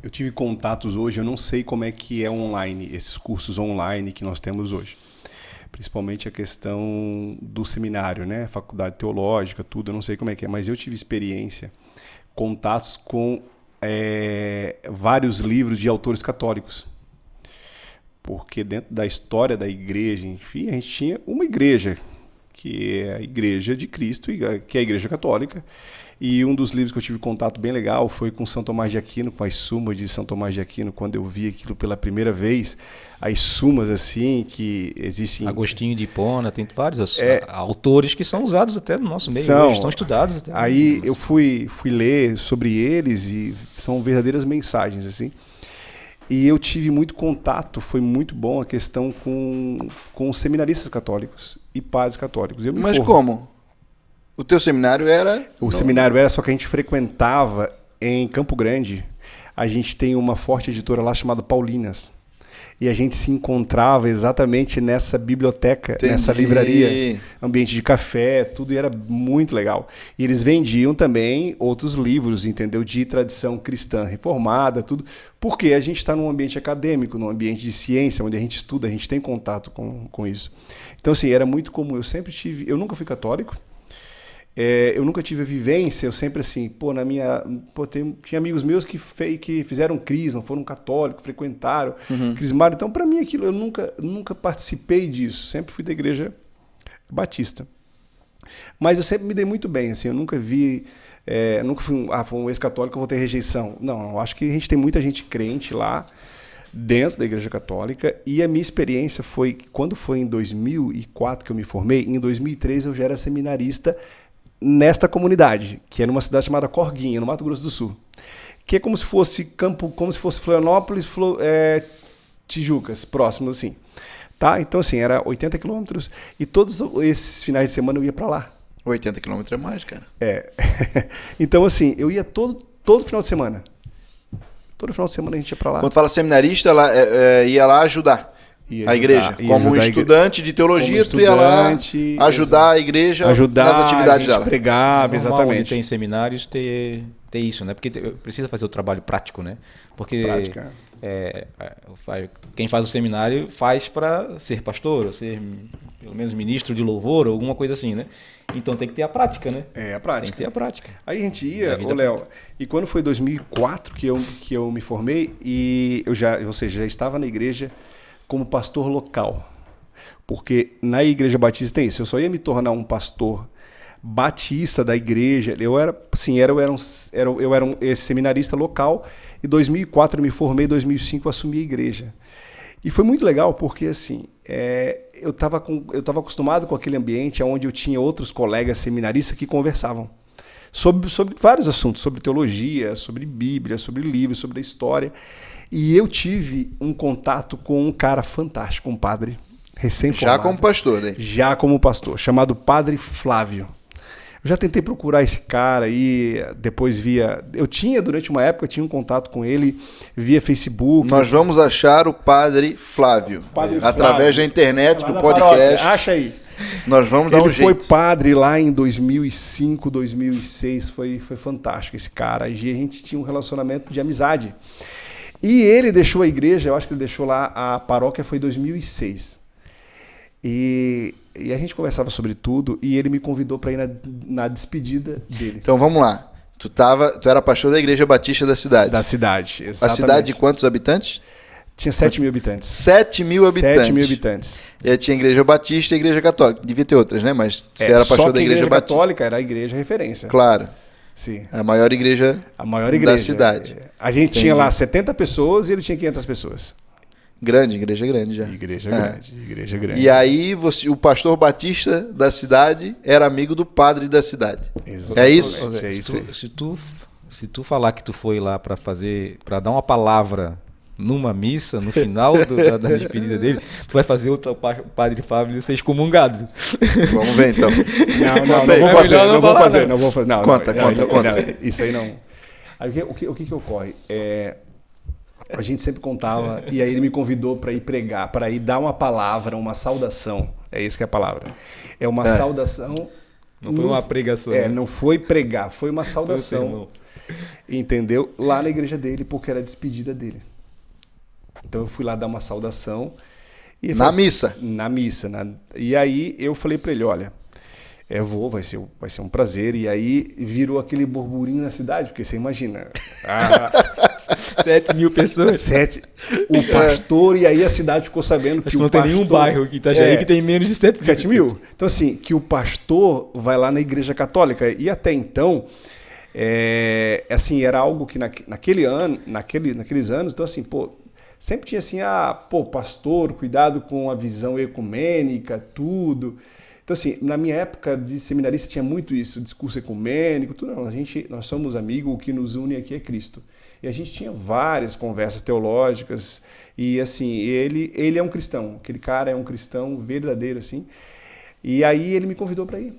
eu tive contatos hoje, eu não sei como é que é online, esses cursos online que nós temos hoje. Principalmente a questão do seminário, né? Faculdade teológica, tudo, eu não sei como é que é, mas eu tive experiência, contatos com vários livros de autores católicos, porque dentro da história da igreja, enfim, a gente tinha uma igreja, que é a Igreja de Cristo, que é a Igreja Católica, e um dos livros que eu tive contato bem legal foi com São Tomás de Aquino, com as Sumas de São Tomás de Aquino, quando eu vi aquilo pela primeira vez, as Sumas assim, que existem... Agostinho de Hipona, tem vários autores que são usados até no nosso meio, hoje, estão estudados até. Aí eu fui ler sobre eles e são verdadeiras mensagens, assim. E eu tive muito contato, foi muito bom a questão com seminaristas católicos e padres católicos. Mas como? O teu seminário era... Seminário era, só que a gente frequentava em Campo Grande. A gente tem uma forte editora lá chamada Paulinas. E a gente se encontrava exatamente nessa biblioteca, nessa livraria, ambiente de café, tudo, e era muito legal. E eles vendiam também outros livros, entendeu? De tradição cristã reformada, tudo. Porque a gente está num ambiente acadêmico, num ambiente de ciência, onde a gente estuda, a gente tem contato com isso. Então, assim, era muito comum. Eu nunca fui católico. eu nunca tive a vivência, eu sempre assim, tinha amigos meus que fizeram crisma, foram católicos, frequentaram, crismaram. Então, para mim, aquilo, eu nunca participei disso. Sempre fui da igreja batista. Mas eu sempre me dei muito bem, assim, eu nunca vi... nunca fui um ex-católico, eu vou ter rejeição. Não, eu acho que a gente tem muita gente crente lá, dentro da Igreja Católica, e a minha experiência foi, quando foi em 2004 que eu me formei, em 2003 eu já era seminarista nesta comunidade, que é numa cidade chamada Corguinha, no Mato Grosso do Sul, que é como se fosse Florianópolis, Tijucas, próximo assim. Tá? Então, assim, era 80 quilômetros, e todos esses finais de semana eu ia para lá. 80 quilômetros é mais, cara. Então, assim, eu ia todo final de semana. Todo final de semana a gente ia para lá. Quando fala seminarista, ela ia lá ajudar a igreja. Como um estudante de teologia, tu ia lá ajudar a igreja nas atividades dela. Pregava, exatamente. Tem seminários ter isso, né? Porque precisa fazer o trabalho prático, né? Porque quem faz o seminário faz para ser pastor, ou ser pelo menos ministro de louvor, ou alguma coisa assim, né? Então tem que ter a prática, né? A prática. Tem que ter a prática. Aí a gente ia, Léo, e quando foi 2004 que eu me formei, e eu já estava na igreja como pastor local. Porque na igreja batista tem isso, eu só ia me tornar um pastor batista da igreja, eu era um esse seminarista local, e em 2004 eu me formei, em 2005 eu assumi a igreja. E foi muito legal porque assim, eu estava acostumado com aquele ambiente onde eu tinha outros colegas seminaristas que conversavam sobre vários assuntos, sobre teologia, sobre Bíblia, sobre livros, sobre a história. E eu tive um contato com um cara fantástico, um padre recém-formado. Já como pastor, né? Já como pastor, chamado Padre Flávio. Eu já tentei procurar esse cara aí, depois durante uma época, eu tinha um contato com ele via Facebook. Nós vamos achar o Padre Flávio. Através da internet, do podcast. Acha aí. Nós vamos dar um jeito. Ele foi padre lá em 2005, 2006, foi fantástico esse cara. E a gente tinha um relacionamento de amizade. E ele deixou a igreja, eu acho que ele deixou lá, a paróquia foi em 2006. E a gente conversava sobre tudo, e ele me convidou para ir na despedida dele. Então vamos lá. Tu era pastor da Igreja Batista da cidade. Da cidade, exatamente. A cidade de quantos habitantes? Tinha 7 mil habitantes. 7 mil habitantes. 7 mil habitantes. E aí tinha Igreja Batista e Igreja Católica. Devia ter outras, né? Mas você era pastor da Igreja Batista. Católica era a igreja referência. Claro. Sim. A maior igreja da cidade. A gente tinha lá 70 pessoas e ele tinha 500 pessoas. Igreja grande já. Igreja grande. E aí o pastor batista da cidade era amigo do padre da cidade. Exatamente. É isso? É isso aí. Se tu falar que tu foi lá para dar uma palavra numa missa, no final da despedida dele, tu vai fazer o Padre Fábio ser excomungado. Vamos ver então. Não vou fazer. Conta. Isso aí não. Aí o que ocorre? A gente sempre contava, e aí ele me convidou para ir pregar, para ir dar uma palavra, uma saudação. É isso que é a palavra. É uma saudação. Não foi uma pregação. Não foi pregar, foi uma saudação. Entendeu? Lá na igreja dele, porque era a despedida dele. Então eu fui lá dar uma saudação. Na missa? Na missa. E aí eu falei para ele, olha, vai ser um prazer. E aí virou aquele burburinho na cidade, porque você imagina... 7 mil pessoas. O pastor, e aí a cidade ficou sabendo que o não pastor... tem nenhum bairro aqui em Itajaí que tem menos de 7 mil. Então assim, que o pastor vai lá na igreja católica. E até então, assim, era algo que naqueles anos, então assim, sempre tinha assim, pastor, cuidado com a visão ecumênica, tudo. Então, assim, na minha época de seminarista tinha muito isso, discurso ecumênico, tudo. Nós somos amigos, o que nos une aqui é Cristo. E a gente tinha várias conversas teológicas, e assim, ele é um cristão, aquele cara é um cristão verdadeiro, assim. E aí ele me convidou para ir.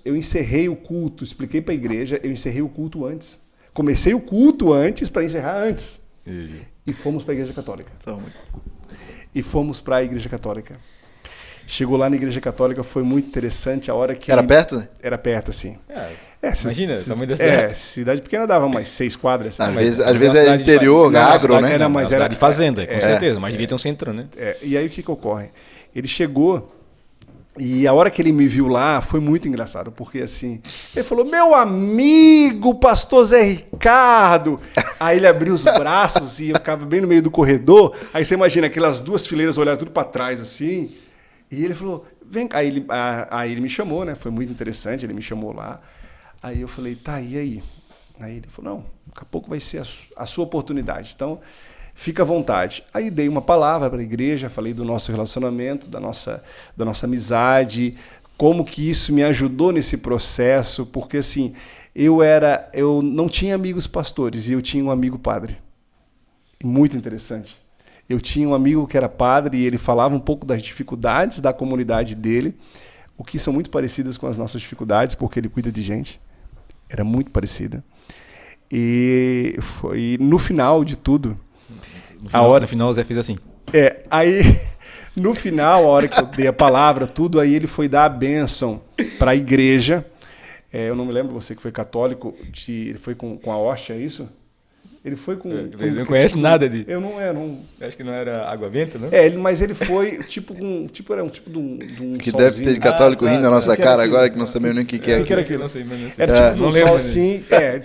Eu encerrei o culto, expliquei para a igreja, eu encerrei o culto antes. Comecei o culto antes para encerrar antes. E fomos para a igreja católica. E fomos para a igreja católica. Chegou lá na igreja católica, foi muito interessante a hora que... Era perto? Era perto, assim. Imagina, o tamanho da cidade. Cidade pequena dava umas 6 quadras. Às vezes é interior, agro, né? Mas era cidade de fazenda, com certeza, mas devia ter um centro, né? E aí o que ocorre? Ele chegou E a hora que ele me viu lá, foi muito engraçado, porque assim, ele falou, meu amigo, pastor Zé Ricardo. Aí ele abriu os braços e eu ficava bem no meio do corredor. Aí você imagina aquelas duas fileiras olhando tudo para trás assim. E ele falou, vem cá. Aí ele me chamou, né? Foi muito interessante, ele me chamou lá. Aí eu falei, tá, e aí? Aí ele falou, não, daqui a pouco vai ser a sua oportunidade. Então, fica à vontade. Aí dei uma palavra para a igreja, falei do nosso relacionamento, da nossa amizade, como que isso me ajudou nesse processo, porque assim, eu não tinha amigos pastores e eu tinha um amigo padre. Muito interessante. Eu tinha um amigo que era padre e ele falava um pouco das dificuldades da comunidade dele, o que são muito parecidas com as nossas dificuldades, porque ele cuida de gente. Era muito parecida. E foi no final de tudo. No final o Zé fez assim. Aí no final, a hora que eu dei a palavra, tudo, aí ele foi dar a bênção para a igreja. Eu não me lembro, você que foi católico, ele foi com a hóstia, é isso? Ele foi com... Ele não conhece nada de... Eu não... Acho que não era água-vento, né? Mas ele foi era um tipo de um que deve ter de católico rindo na nossa cara agora, que não sabemos nem o que é. O que era aquilo? Não sei, mas não sei. Era tipo de um sol assim...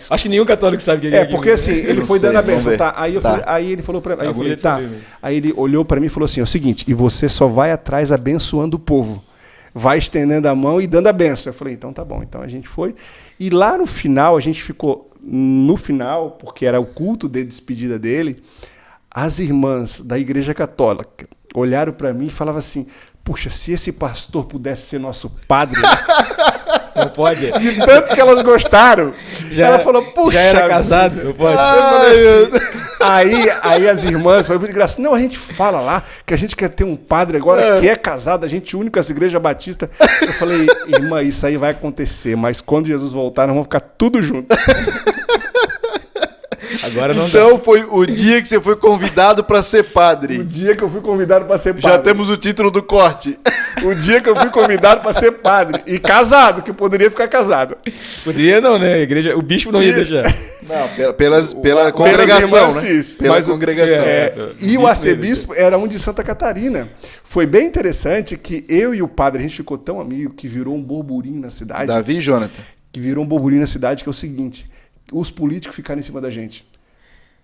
Acho que nenhum católico sabe o que é aquilo. Porque assim, ele foi dando a bênção, tá? Aí ele falou pra mim, eu falei, tá. Aí ele olhou pra mim e falou assim, é o seguinte, e você só vai atrás abençoando o povo. Vai estendendo a mão e dando a bênção. Eu falei, então tá bom. Então a gente foi. E lá no final, a gente ficou... No final, porque era o culto de despedida dele, as irmãs da Igreja Católica olharam para mim e falavam assim, puxa, se esse pastor pudesse ser nosso padre... Não pode? De tanto que elas gostaram. Ela falou, puxa... Já era casado? Não pode? Aí as irmãs, foi muito engraçado. Não, a gente fala lá que a gente quer ter um padre agora que é casado, a gente une com essa igreja batista. Eu falei, irmã, isso aí vai acontecer, mas quando Jesus voltar, nós vamos ficar tudo junto. Agora não então foi o dia que você foi convidado para ser padre. O dia que eu fui convidado para ser padre. Já temos o título do corte. O dia que eu fui convidado para ser padre. E casado, que eu poderia ficar casado. Poderia não, né? A igreja, o bispo não ia deixar. Não, pela congregação, né? Pela congregação. E o arcebispo era um de Santa Catarina. Foi bem interessante que eu e o padre, a gente ficou tão amigo que virou um burburinho na cidade. Davi e Jonathan. Que virou um burburinho na cidade, que é o seguinte... Os políticos ficaram em cima da gente.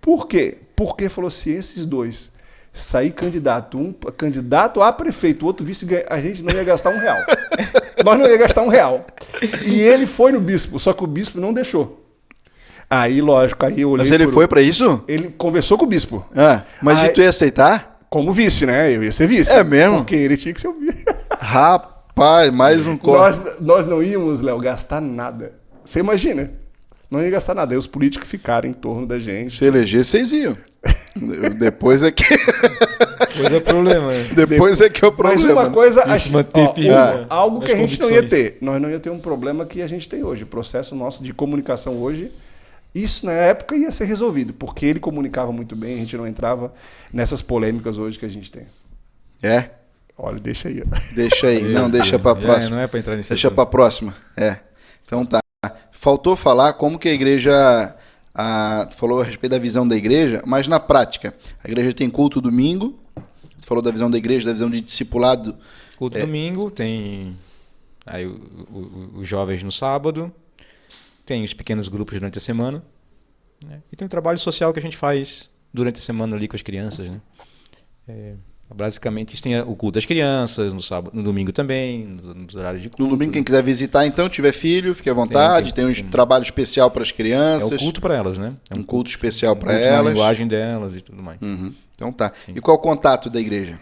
Por quê? Porque falou assim, esses dois sair candidato, um candidato a prefeito, o outro vice, a gente não ia gastar R$1. Nós não ia gastar R$1. E ele foi no bispo, só que o bispo não deixou. Aí, lógico, aí eu olhei... Mas ele foi para isso? Ele conversou com o bispo. Mas aí, tu ia aceitar? Como vice, né? Eu ia ser vice. É mesmo? Porque ele tinha que ser o vice. Rapaz, mais um corte. Nós não íamos, Léo, gastar nada. Você imagina? Não ia gastar nada. Aí os políticos ficaram em torno da gente. Se eleger, vocês iam. Depois é que... Depois é problema. Depois é que é o problema. Mas uma coisa... algo que a gente não ia ter. Nós não ia ter um problema que a gente tem hoje. O processo nosso de comunicação hoje, isso na época ia ser resolvido. Porque ele comunicava muito bem, a gente não entrava nessas polêmicas hoje que a gente tem. Olha, deixa aí. Deixa aí. Não, deixa para próxima. Não é para entrar nesse Deixa para próxima. Então tá. Faltou falar como que a igreja... falou a respeito da visão da igreja, mas na prática. A igreja tem culto domingo. Você falou da visão da igreja, da visão de discipulado. Culto domingo, tem aí os jovens no sábado, tem os pequenos grupos durante a semana, né? E tem o trabalho social que a gente faz durante a semana ali com as crianças, né? Basicamente, isso tem o culto das crianças, no sábado, no domingo também, nos horários de culto. No domingo, quem quiser visitar, então, tiver filho, fique à vontade. Tem um trabalho especial para as crianças. É um culto para elas, né? É um culto especial para elas. Na linguagem delas e tudo mais. Então tá. Sim. E qual é o contato da igreja?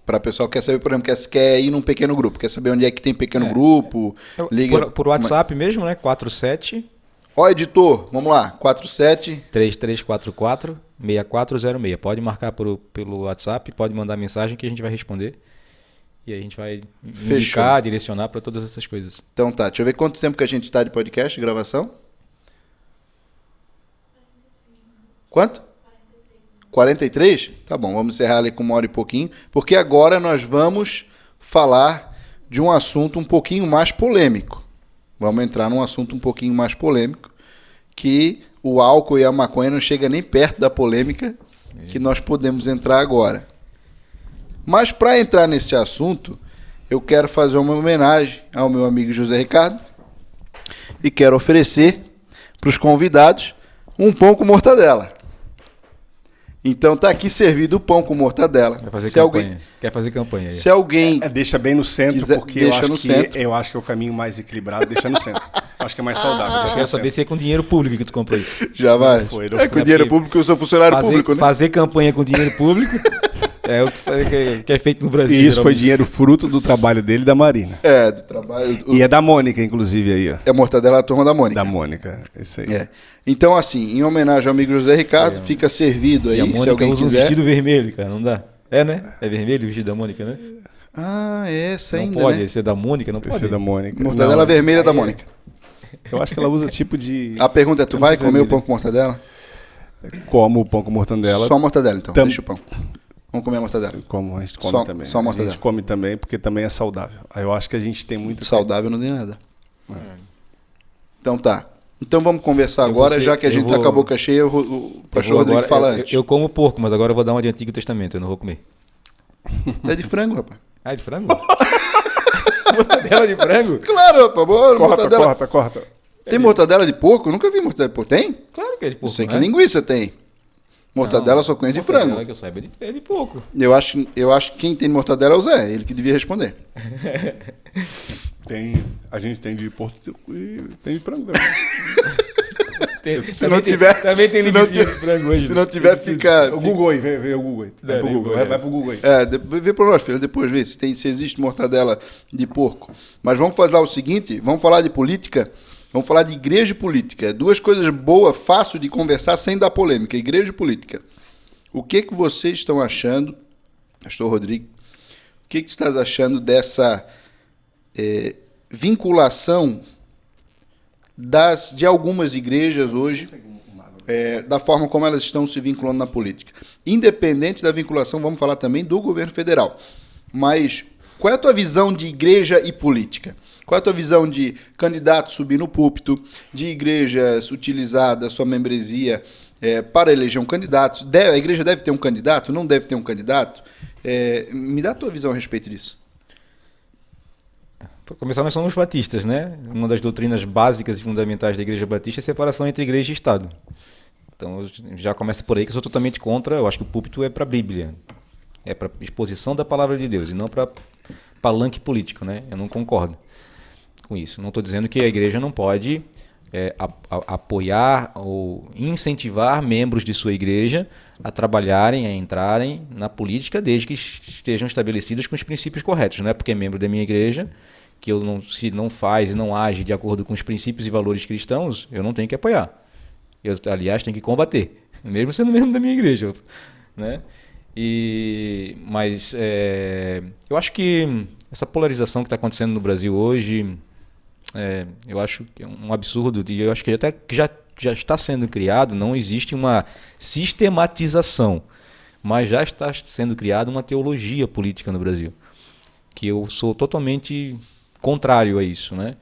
Para o pessoal que quer saber, por exemplo, quer ir num pequeno grupo, quer saber onde é que tem pequeno grupo. Liga por WhatsApp mesmo, né? 47... editor, vamos lá. 47... 3344-6406. Pode marcar pelo WhatsApp, pode mandar mensagem que a gente vai responder. E aí a gente vai indicar, direcionar para todas essas coisas. Então tá, deixa eu ver quanto tempo que a gente está de podcast, de gravação. Quanto? 43? Tá bom, vamos encerrar ali com 1 hora e pouquinho, porque agora nós vamos falar de um assunto um pouquinho mais polêmico. Vamos entrar num assunto um pouquinho mais polêmico, que o álcool e a maconha não chega nem perto da polêmica que nós podemos entrar agora. Mas para entrar nesse assunto, eu quero fazer uma homenagem ao meu amigo José Ricardo e quero oferecer para os convidados um pão com mortadela. Então tá aqui servido o pão com mortadela. Vai fazer campanha. Quer fazer campanha aí. Se alguém deixa bem no centro, quiser, porque deixa no centro. eu acho que é o caminho mais equilibrado, deixa no centro. Acho que é mais saudável. Eu quero saber se é com dinheiro público que tu comprou isso. Já vai. Não foi. Com dinheiro público, eu sou funcionário público, né? Fazer campanha com dinheiro público é o que é feito no Brasil. E isso foi dinheiro fruto do trabalho dele e da Marina. Do trabalho. E é da Mônica, inclusive, aí, ó. É a mortadela da turma da Mônica. Da Mônica, isso aí. Então, assim, em homenagem ao amigo José Ricardo, fica servido aí, e a Mônica se alguém usa quiser. um vestido vermelho, cara, não dá. É, né? É vermelho o vestido da Mônica, né? Essa não ainda, pode, né? esse é da Mônica, não pode. Esse é da Mônica. Mortadela vermelha da Mônica. Eu acho que ela usa tipo de... A pergunta é, tu vai comer o pão com mortadela? Como o pão com mortadela. Só mortadela, então. Deixa o pão. Vamos comer a mortadela. Como a gente come também. Só mortadela. A gente come também, porque também é saudável. Aí eu acho que a gente tem muito... Saudável não tem nada. Então tá. Então vamos conversar agora, já que a gente tá com a boca cheia, o pastor Rodrigo fala antes. Eu como porco, mas agora eu vou dar uma de Antigo Testamento, eu não vou comer. É de frango, rapaz. Ah, é de frango? Mortadela de frango? Claro, rapaz. Boa, Corta. Tem mortadela de porco? Eu nunca vi mortadela de porco. Tem? Claro que é de porco. Eu sei que né? linguiça tem. Mortadela só conhece de frango. Mortadela que eu saiba é de porco. Eu acho que quem tem mortadela é o Zé, ele que devia responder. A gente tem de porco e tem de frango também. Também tem linguiça de frango hoje. Se não tiver, fica... O Google aí, vê o Google aí. Vai pro Google aí. Vê pro nós, filho, depois vê se existe mortadela de porco. Mas vamos fazer lá o seguinte, vamos falar de política, vamos falar de igreja e política. Duas coisas boas, fácil de conversar sem dar polêmica, igreja e política. O que vocês estão achando, pastor Rodrigo, o que tu estás achando dessa vinculação de algumas igrejas hoje, da forma como elas estão se vinculando na política? Independente da vinculação, vamos falar também do governo federal. Mas qual é a tua visão de igreja e política? Qual é a tua visão de candidato subir no púlpito, de igrejas utilizar da sua membresia para eleger um candidato? A igreja deve ter um candidato? Não deve ter um candidato? Me dá a tua visão a respeito disso. Para começar, nós somos batistas, né? Uma das doutrinas básicas e fundamentais da Igreja Batista é a separação entre igreja e Estado. Então, já começa por aí que eu sou totalmente contra. Eu acho que o púlpito é para a Bíblia. É para exposição da palavra de Deus e não para palanque político, né? Eu não concordo com isso. Não estou dizendo que a igreja não pode apoiar ou incentivar membros de sua igreja a trabalharem, a entrarem na política desde que estejam estabelecidos com os princípios corretos. Não é porque é membro da minha igreja que se não faz e não age de acordo com os princípios e valores cristãos, eu não tenho que apoiar. Eu, aliás, tenho que combater, mesmo sendo membro da minha igreja, né? Mas eu acho que essa polarização que está acontecendo no Brasil hoje, eu acho que é um absurdo, e eu acho que até que já está sendo criado, não existe uma sistematização, mas já está sendo criada uma teologia política no Brasil, que eu sou totalmente contrário a isso, né?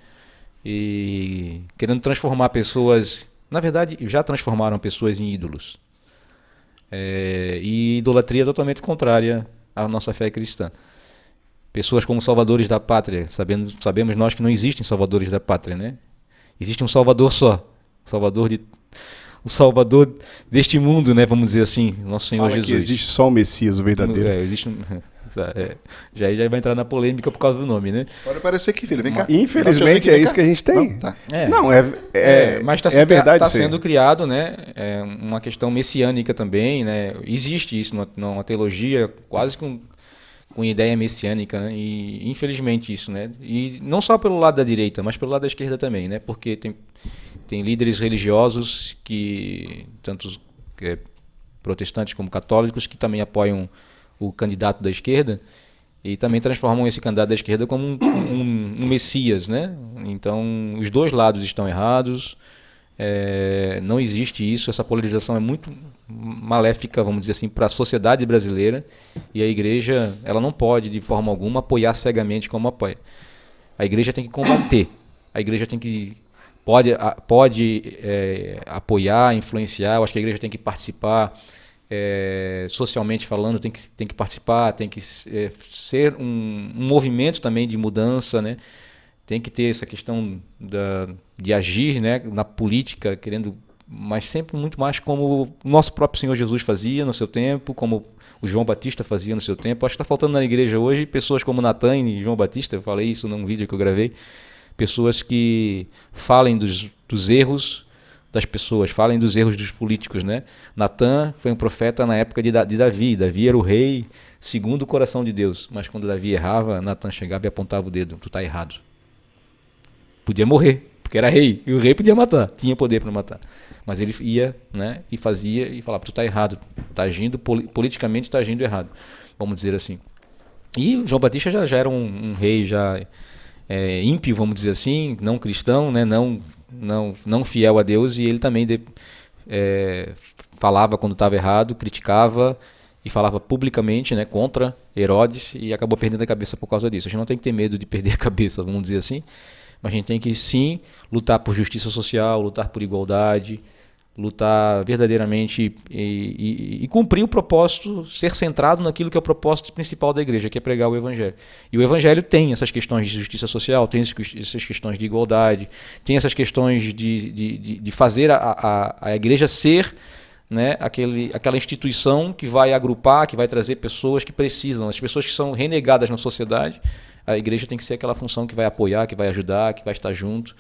E querendo transformar pessoas, na verdade, já transformaram pessoas em ídolos. E idolatria totalmente contrária à nossa fé cristã. Pessoas como salvadores da pátria, sabemos nós que não existem salvadores da pátria, né? Existe um salvador só, o salvador deste mundo, né? Vamos dizer assim, nosso Senhor Jesus. Que existe só o Messias, o verdadeiro. Já vai entrar na polêmica por causa do nome, né? Pode parecer que, filho, vem cá. Infelizmente é isso que a gente tem. Mas é verdade. Está sendo criado, né? Uma questão messiânica também, né? Existe isso numa teologia quase com ideia messiânica, né? E infelizmente isso, né? E não só pelo lado da direita, mas pelo lado da esquerda também, né? Porque tem líderes religiosos tanto protestantes como católicos, que também apoiam o candidato da esquerda e também transformam esse candidato da esquerda como um messias, né? Então, os dois lados estão errados, não existe isso, essa polarização é muito maléfica, vamos dizer assim, para a sociedade brasileira, e a igreja, ela não pode, de forma alguma, apoiar cegamente como apoia. A igreja tem que combater, a igreja pode apoiar, influenciar, eu acho que a igreja tem que participar socialmente falando, tem que participar, tem que ser um movimento também de mudança, né? Tem que ter essa questão de agir, né, na política, mas sempre muito mais como o nosso próprio Senhor Jesus fazia no seu tempo, como o João Batista fazia no seu tempo. Acho que está faltando na igreja hoje pessoas como Natan e João Batista, eu falei isso num vídeo que eu gravei, pessoas que falem dos erros das pessoas, falem dos erros dos políticos, né? Natan foi um profeta na época de Davi. Davi era o rei segundo o coração de Deus, mas quando Davi errava, Natan chegava e apontava o dedo: tu está errado. Podia morrer, porque era rei, e o rei podia matar, tinha poder para matar. Mas ele ia, né, e fazia e falava: tu está errado, tá agindo politicamente, está agindo errado, vamos dizer assim. E João Batista já era um rei já ímpio, vamos dizer assim, não cristão, né, não fiel a Deus, e ele também falava quando estava errado, criticava e falava publicamente, né, contra Herodes, e acabou perdendo a cabeça por causa disso. A gente não tem que ter medo de perder a cabeça, vamos dizer assim, mas a gente tem que sim lutar por justiça social, lutar por igualdade, lutar verdadeiramente e cumprir o propósito, ser centrado naquilo que é o propósito principal da igreja, que é pregar o Evangelho. E o Evangelho tem essas questões de justiça social, tem essas questões de igualdade, tem essas questões de fazer a igreja ser, né, aquela instituição que vai agrupar, que vai trazer pessoas que precisam, as pessoas que são renegadas na sociedade. A igreja tem que ser aquela função que vai apoiar, que vai ajudar, que vai estar junto,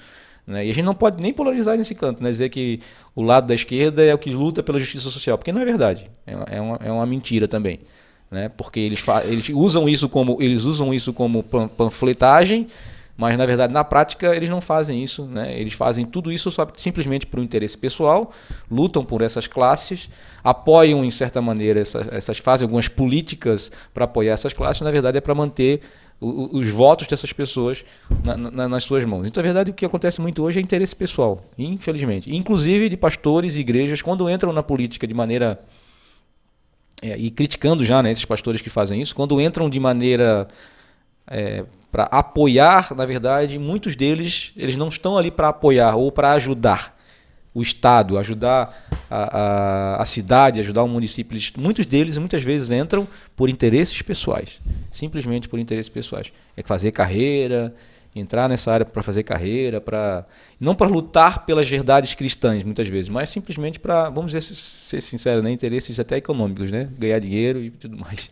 né? E a gente não pode nem polarizar nesse canto, né? Dizer que o lado da esquerda é o que luta pela justiça social, porque não é verdade, é uma mentira também, né? Porque eles usam isso como panfletagem, mas na verdade na prática eles não fazem isso, né? Eles fazem tudo isso simplesmente por um interesse pessoal, lutam por essas classes, apoiam em certa maneira fazem algumas políticas para apoiar essas classes, na verdade é para manter os votos dessas pessoas nas suas mãos. Então, na verdade, o que acontece muito hoje é interesse pessoal, infelizmente. Inclusive de pastores e igrejas, quando entram na política de maneira... e criticando já, né, esses pastores que fazem isso, quando entram de maneira para apoiar, na verdade, muitos deles eles não estão ali para apoiar ou para ajudar o Estado, ajudar a cidade, ajudar o município. Muitos deles, muitas vezes, entram por interesses pessoais, simplesmente por interesses pessoais. É fazer carreira, entrar nessa área para fazer carreira, não para lutar pelas verdades cristãs, muitas vezes, mas simplesmente para, vamos ser sinceros, né, interesses até econômicos, né? Ganhar dinheiro e tudo mais.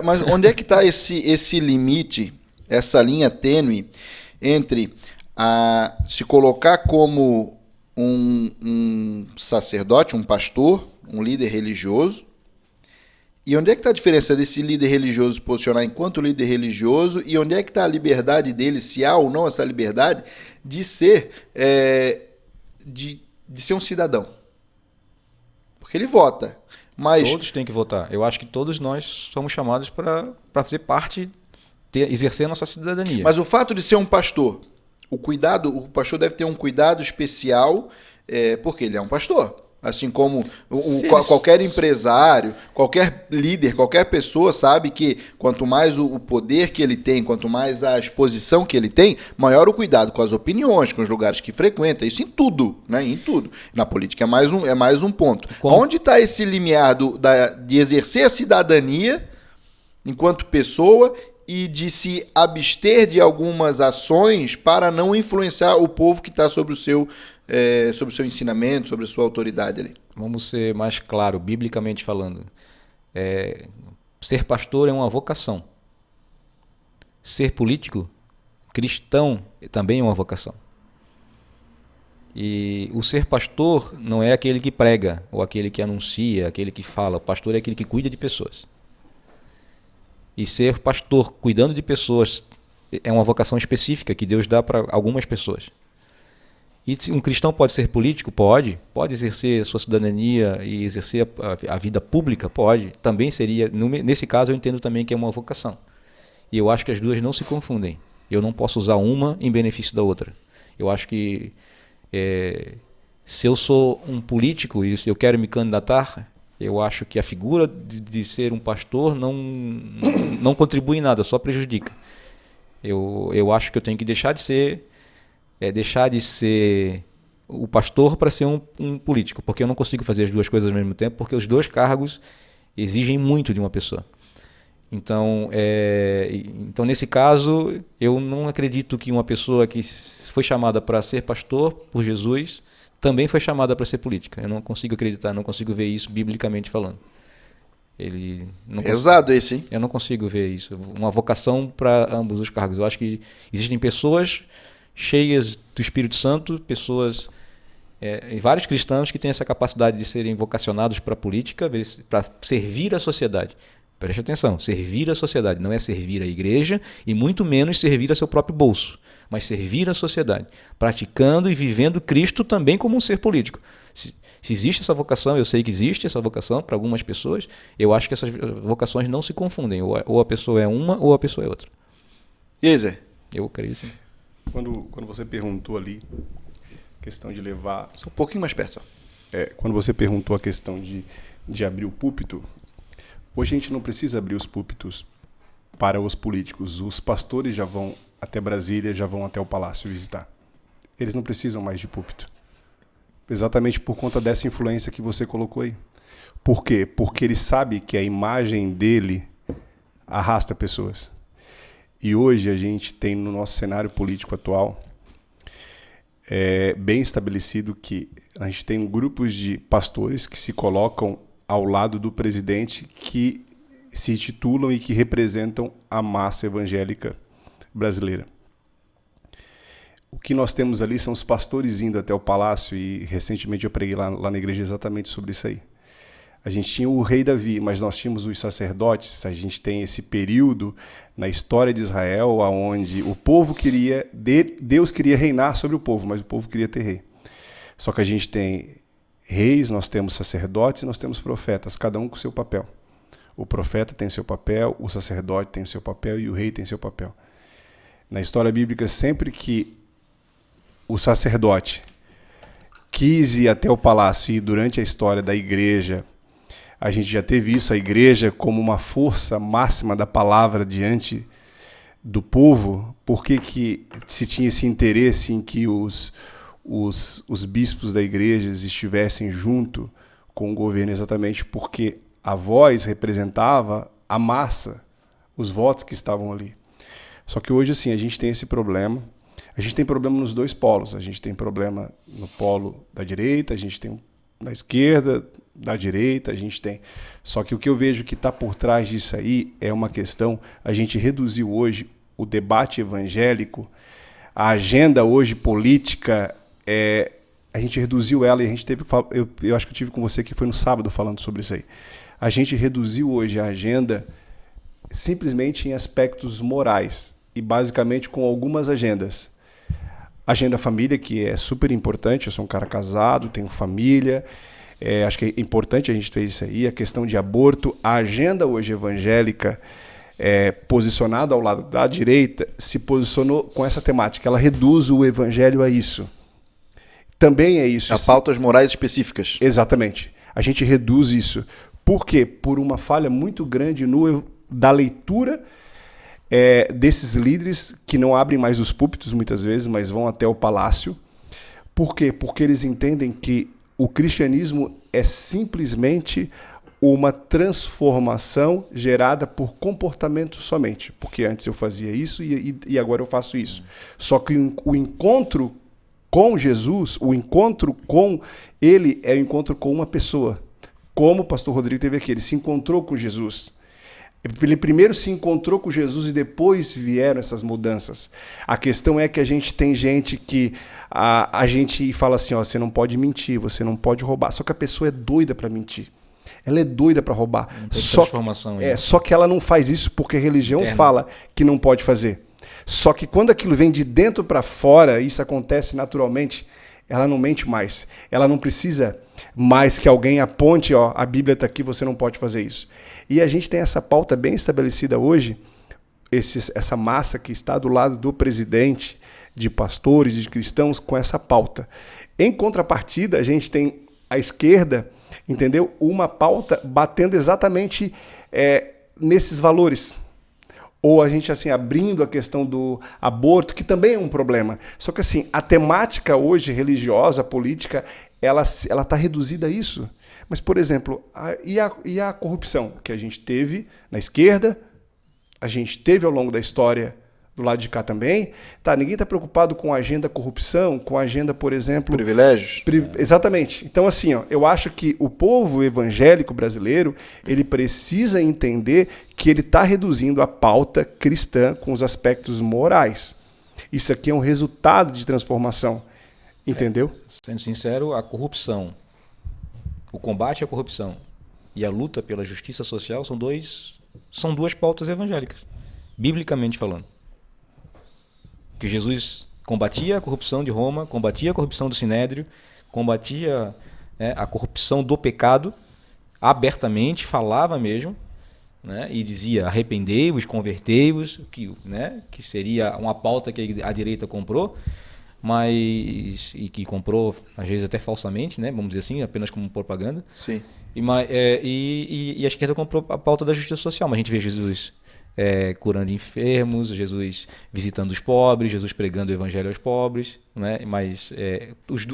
Mas onde é que está esse limite, essa linha tênue entre se colocar como um sacerdote, um pastor, um líder religioso, e onde é que está a diferença desse líder religioso se posicionar enquanto líder religioso, e onde é que está a liberdade dele, se há ou não essa liberdade, de ser de ser um cidadão? Porque ele vota, mas... Todos têm que votar. Eu acho que todos nós somos chamados para fazer parte, exercer a nossa cidadania. Mas o fato de ser um pastor, o pastor deve ter um cuidado especial, porque ele é um pastor. Assim como qualquer empresário, qualquer líder, qualquer pessoa sabe que quanto mais o poder que ele tem, quanto mais a exposição que ele tem, maior o cuidado com as opiniões, com os lugares que frequenta, isso em tudo, né? Em tudo. Na política é mais um ponto. Onde está esse limiar de exercer a cidadania enquanto pessoa e de se abster de algumas ações para não influenciar o povo que está sobre o seu ensinamento, sobre a sua autoridade ali? Vamos ser mais claro, biblicamente falando. Ser pastor é uma vocação. Ser político, cristão, também é uma vocação. E o ser pastor não é aquele que prega, ou aquele que anuncia, aquele que fala. O pastor é aquele que cuida de pessoas. E ser pastor cuidando de pessoas é uma vocação específica que Deus dá para algumas pessoas. E um cristão pode ser político? Pode exercer a sua cidadania e exercer a vida pública? Pode. Também seria, nesse caso eu entendo também que é uma vocação. E eu acho que as duas não se confundem. Eu não posso usar uma em benefício da outra. Eu acho que se eu sou um político e se eu quero me candidatar, eu acho que a figura de ser um pastor não contribui em nada, só prejudica. Eu acho que eu tenho que deixar de ser o pastor para ser um político, porque eu não consigo fazer as duas coisas ao mesmo tempo, porque os dois cargos exigem muito de uma pessoa. Então, nesse caso, eu não acredito que uma pessoa que foi chamada para ser pastor por Jesus também foi chamada para ser política. Eu não consigo acreditar, não consigo ver isso biblicamente falando. Pesado esse, hein? Eu não consigo ver isso. Uma vocação para ambos os cargos. Eu acho que existem pessoas cheias do Espírito Santo, pessoas, vários cristãos que têm essa capacidade de serem vocacionados para a política, para servir a sociedade. Preste atenção, servir a sociedade não é servir a igreja e muito menos servir a seu próprio bolso, mas servir a sociedade, praticando e vivendo Cristo também como um ser político. Se existe essa vocação, eu sei que existe essa vocação para algumas pessoas, eu acho que essas vocações não se confundem, ou a pessoa é uma ou a pessoa é outra. E aí, Zé? Eu creio sim. Quando você perguntou ali, questão de levar... Só um pouquinho mais perto. Só. Quando você perguntou a questão de abrir o púlpito, hoje a gente não precisa abrir os púlpitos para os políticos. Os pastores já vão até Brasília, já vão até o Palácio visitar. Eles não precisam mais de púlpito. Exatamente por conta dessa influência que você colocou aí. Por quê? Porque ele sabe que a imagem dele arrasta pessoas. E hoje a gente tem no nosso cenário político atual bem estabelecido que a gente tem grupos de pastores que se colocam ao lado do presidente, que se titulam e que representam a massa evangélica brasileira. O que nós temos ali são os pastores indo até o palácio, e recentemente eu preguei lá na igreja exatamente sobre isso aí. A gente tinha o rei Davi, mas nós tínhamos os sacerdotes. A gente tem esse período na história de Israel onde o povo Deus queria reinar sobre o povo, mas o povo queria ter rei. Só que a gente tem reis, nós temos sacerdotes e nós temos profetas, cada um com o seu papel. O profeta tem o seu papel, o sacerdote tem o seu papel e o rei tem o seu papel. Na história bíblica, sempre que o sacerdote quis ir até o palácio, e durante a história da igreja, a gente já teve isso, a igreja como uma força máxima da palavra diante do povo. Por que se tinha esse interesse em que os bispos da igreja estivessem junto com o governo? Exatamente porque a voz representava a massa, os votos que estavam ali. Só que hoje, assim, a gente tem esse problema. A gente tem problema nos dois polos. A gente tem problema no polo da direita, a gente tem da esquerda, da direita, a gente tem. Só que o que eu vejo que está por trás disso aí é uma questão, a gente reduziu hoje o debate evangélico, a agenda hoje política, a gente reduziu ela, e a gente teve, eu acho que eu tive com você que foi no sábado falando sobre isso aí. A gente reduziu hoje a agenda simplesmente em aspectos morais e basicamente com algumas agendas. Agenda família, que é super importante, eu sou um cara casado, tenho família, acho que é importante a gente ter isso aí, a questão de aborto. A agenda hoje evangélica, posicionada ao lado da direita, se posicionou com essa temática, ela reduz o evangelho a isso. Também é isso. A pautas morais específicas. Exatamente. A gente reduz isso. Por quê? Por uma falha muito grande da leitura desses líderes que não abrem mais os púlpitos muitas vezes, mas vão até o palácio. Por quê? Porque eles entendem que o cristianismo é simplesmente uma transformação gerada por comportamento somente. Porque antes eu fazia isso e agora eu faço isso. Só que o encontro com Jesus, o encontro com ele é o encontro com uma pessoa. Como o pastor Rodrigo teve aqui, ele se encontrou com Jesus. Ele primeiro se encontrou com Jesus e depois vieram essas mudanças. A questão é que a gente tem gente que a gente fala assim, ó, você não pode mentir, você não pode roubar. Só que a pessoa é doida para mentir. Ela é doida para roubar. Só que ela não faz isso porque a religião fala que não pode fazer. Só que quando aquilo vem de dentro para fora, isso acontece naturalmente, ela não mente mais. Ela não precisa mais que alguém aponte, ó, a Bíblia está aqui, você não pode fazer isso. E a gente tem essa pauta bem estabelecida hoje, essa massa que está do lado do presidente, de pastores, de cristãos, com essa pauta. Em contrapartida, a gente tem a esquerda, entendeu? Uma pauta batendo exatamente nesses valores. Ou a gente, assim, abrindo a questão do aborto, que também é um problema. Só que, assim, a temática hoje religiosa, política, ela está reduzida a isso. Mas, por exemplo, e a corrupção que a gente teve na esquerda, a gente teve ao longo da história do lado de cá também. Tá, ninguém está preocupado com a agenda corrupção, com a agenda, por exemplo... Privilégios. Exatamente. Então, assim, ó, eu acho que o povo evangélico brasileiro, ele precisa entender que ele está reduzindo a pauta cristã com os aspectos morais. Isso aqui é um resultado de transformação. Entendeu? Sendo sincero, a corrupção, o combate à corrupção e a luta pela justiça social são duas pautas evangélicas, biblicamente falando. Que Jesus combatia a corrupção de Roma, combatia a corrupção do Sinédrio, combatia a corrupção do pecado abertamente, falava mesmo, né, e dizia arrependei-vos, convertei-vos, que seria uma pauta que a direita comprou, e que comprou, às vezes até falsamente, né, vamos dizer assim, apenas como propaganda. Sim. E a esquerda comprou a pauta da justiça social, mas a gente vê Jesus curando enfermos, Jesus visitando os pobres, Jesus pregando o evangelho aos pobres, né? Mas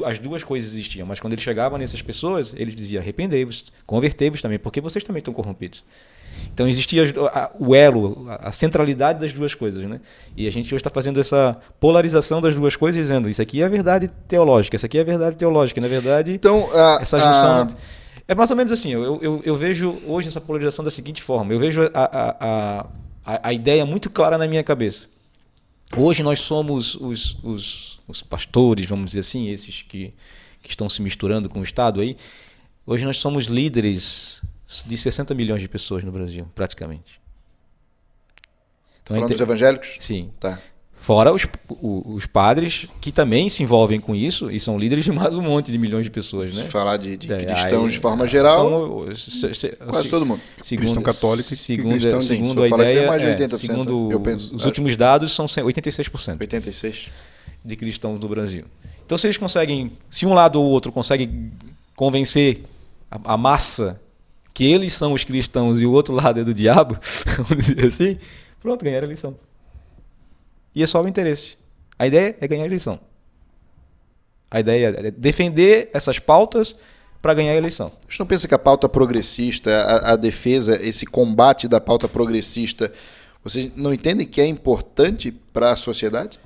as duas coisas existiam, mas quando ele chegava nessas pessoas, ele dizia arrependei-vos, convertei-vos também, porque vocês também estão corrompidos. Então existia o elo, a centralidade das duas coisas, né? E a gente hoje está fazendo essa polarização das duas coisas, dizendo isso aqui é a verdade teológica, isso aqui é a verdade teológica, na verdade, então, essa junção... É mais ou menos assim, eu vejo hoje essa polarização da seguinte forma, eu vejo a ideia muito clara na minha cabeça. Hoje nós somos os pastores, vamos dizer assim, esses que estão se misturando com o Estado aí, hoje nós somos líderes de 60 milhões de pessoas no Brasil, praticamente. Então, falando dos evangélicos? Sim. Tá. Fora os padres que também se envolvem com isso e são líderes de mais um monte de milhões de pessoas, né? Se falar de cristãos de forma geral, quase todo mundo. Cristão católico segundo a ideia, mais de 80%, segundo eu penso, os últimos dados, são 86%. 86%. De cristãos no Brasil. Então, se eles conseguem, se um lado ou outro consegue convencer a massa que eles são os cristãos e o outro lado é do diabo, vamos dizer assim, pronto, ganharam a eleição. E é só o interesse. A ideia é ganhar a eleição. A ideia é defender essas pautas para ganhar a eleição. A gente não pensa que a pauta progressista, a defesa, esse combate da pauta progressista, vocês não entendem que é importante para a sociedade?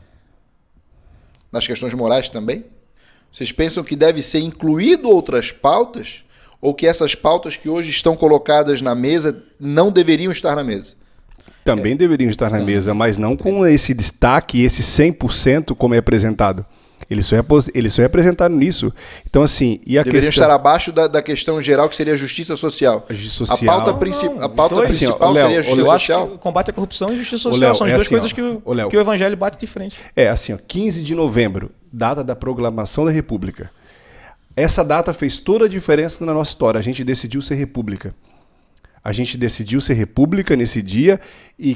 Nas questões morais também? Vocês pensam que deve ser incluído outras pautas? Ou que essas pautas que hoje estão colocadas na mesa não deveriam estar na mesa? Também deveriam estar na mesa, mas não com esse destaque, esse 100% como é apresentado. Ele só é apresentado nisso. Então, assim... Deveriam estar abaixo da questão geral, que seria a justiça social. A justiça social. A pauta principal seria a justiça social? Que combate à corrupção e justiça social. São as duas coisas que o evangelho bate de frente. Assim, 15 de novembro, data da proclamação da República. Essa data fez toda a diferença na nossa história. A gente decidiu ser república. A gente decidiu ser república nesse dia e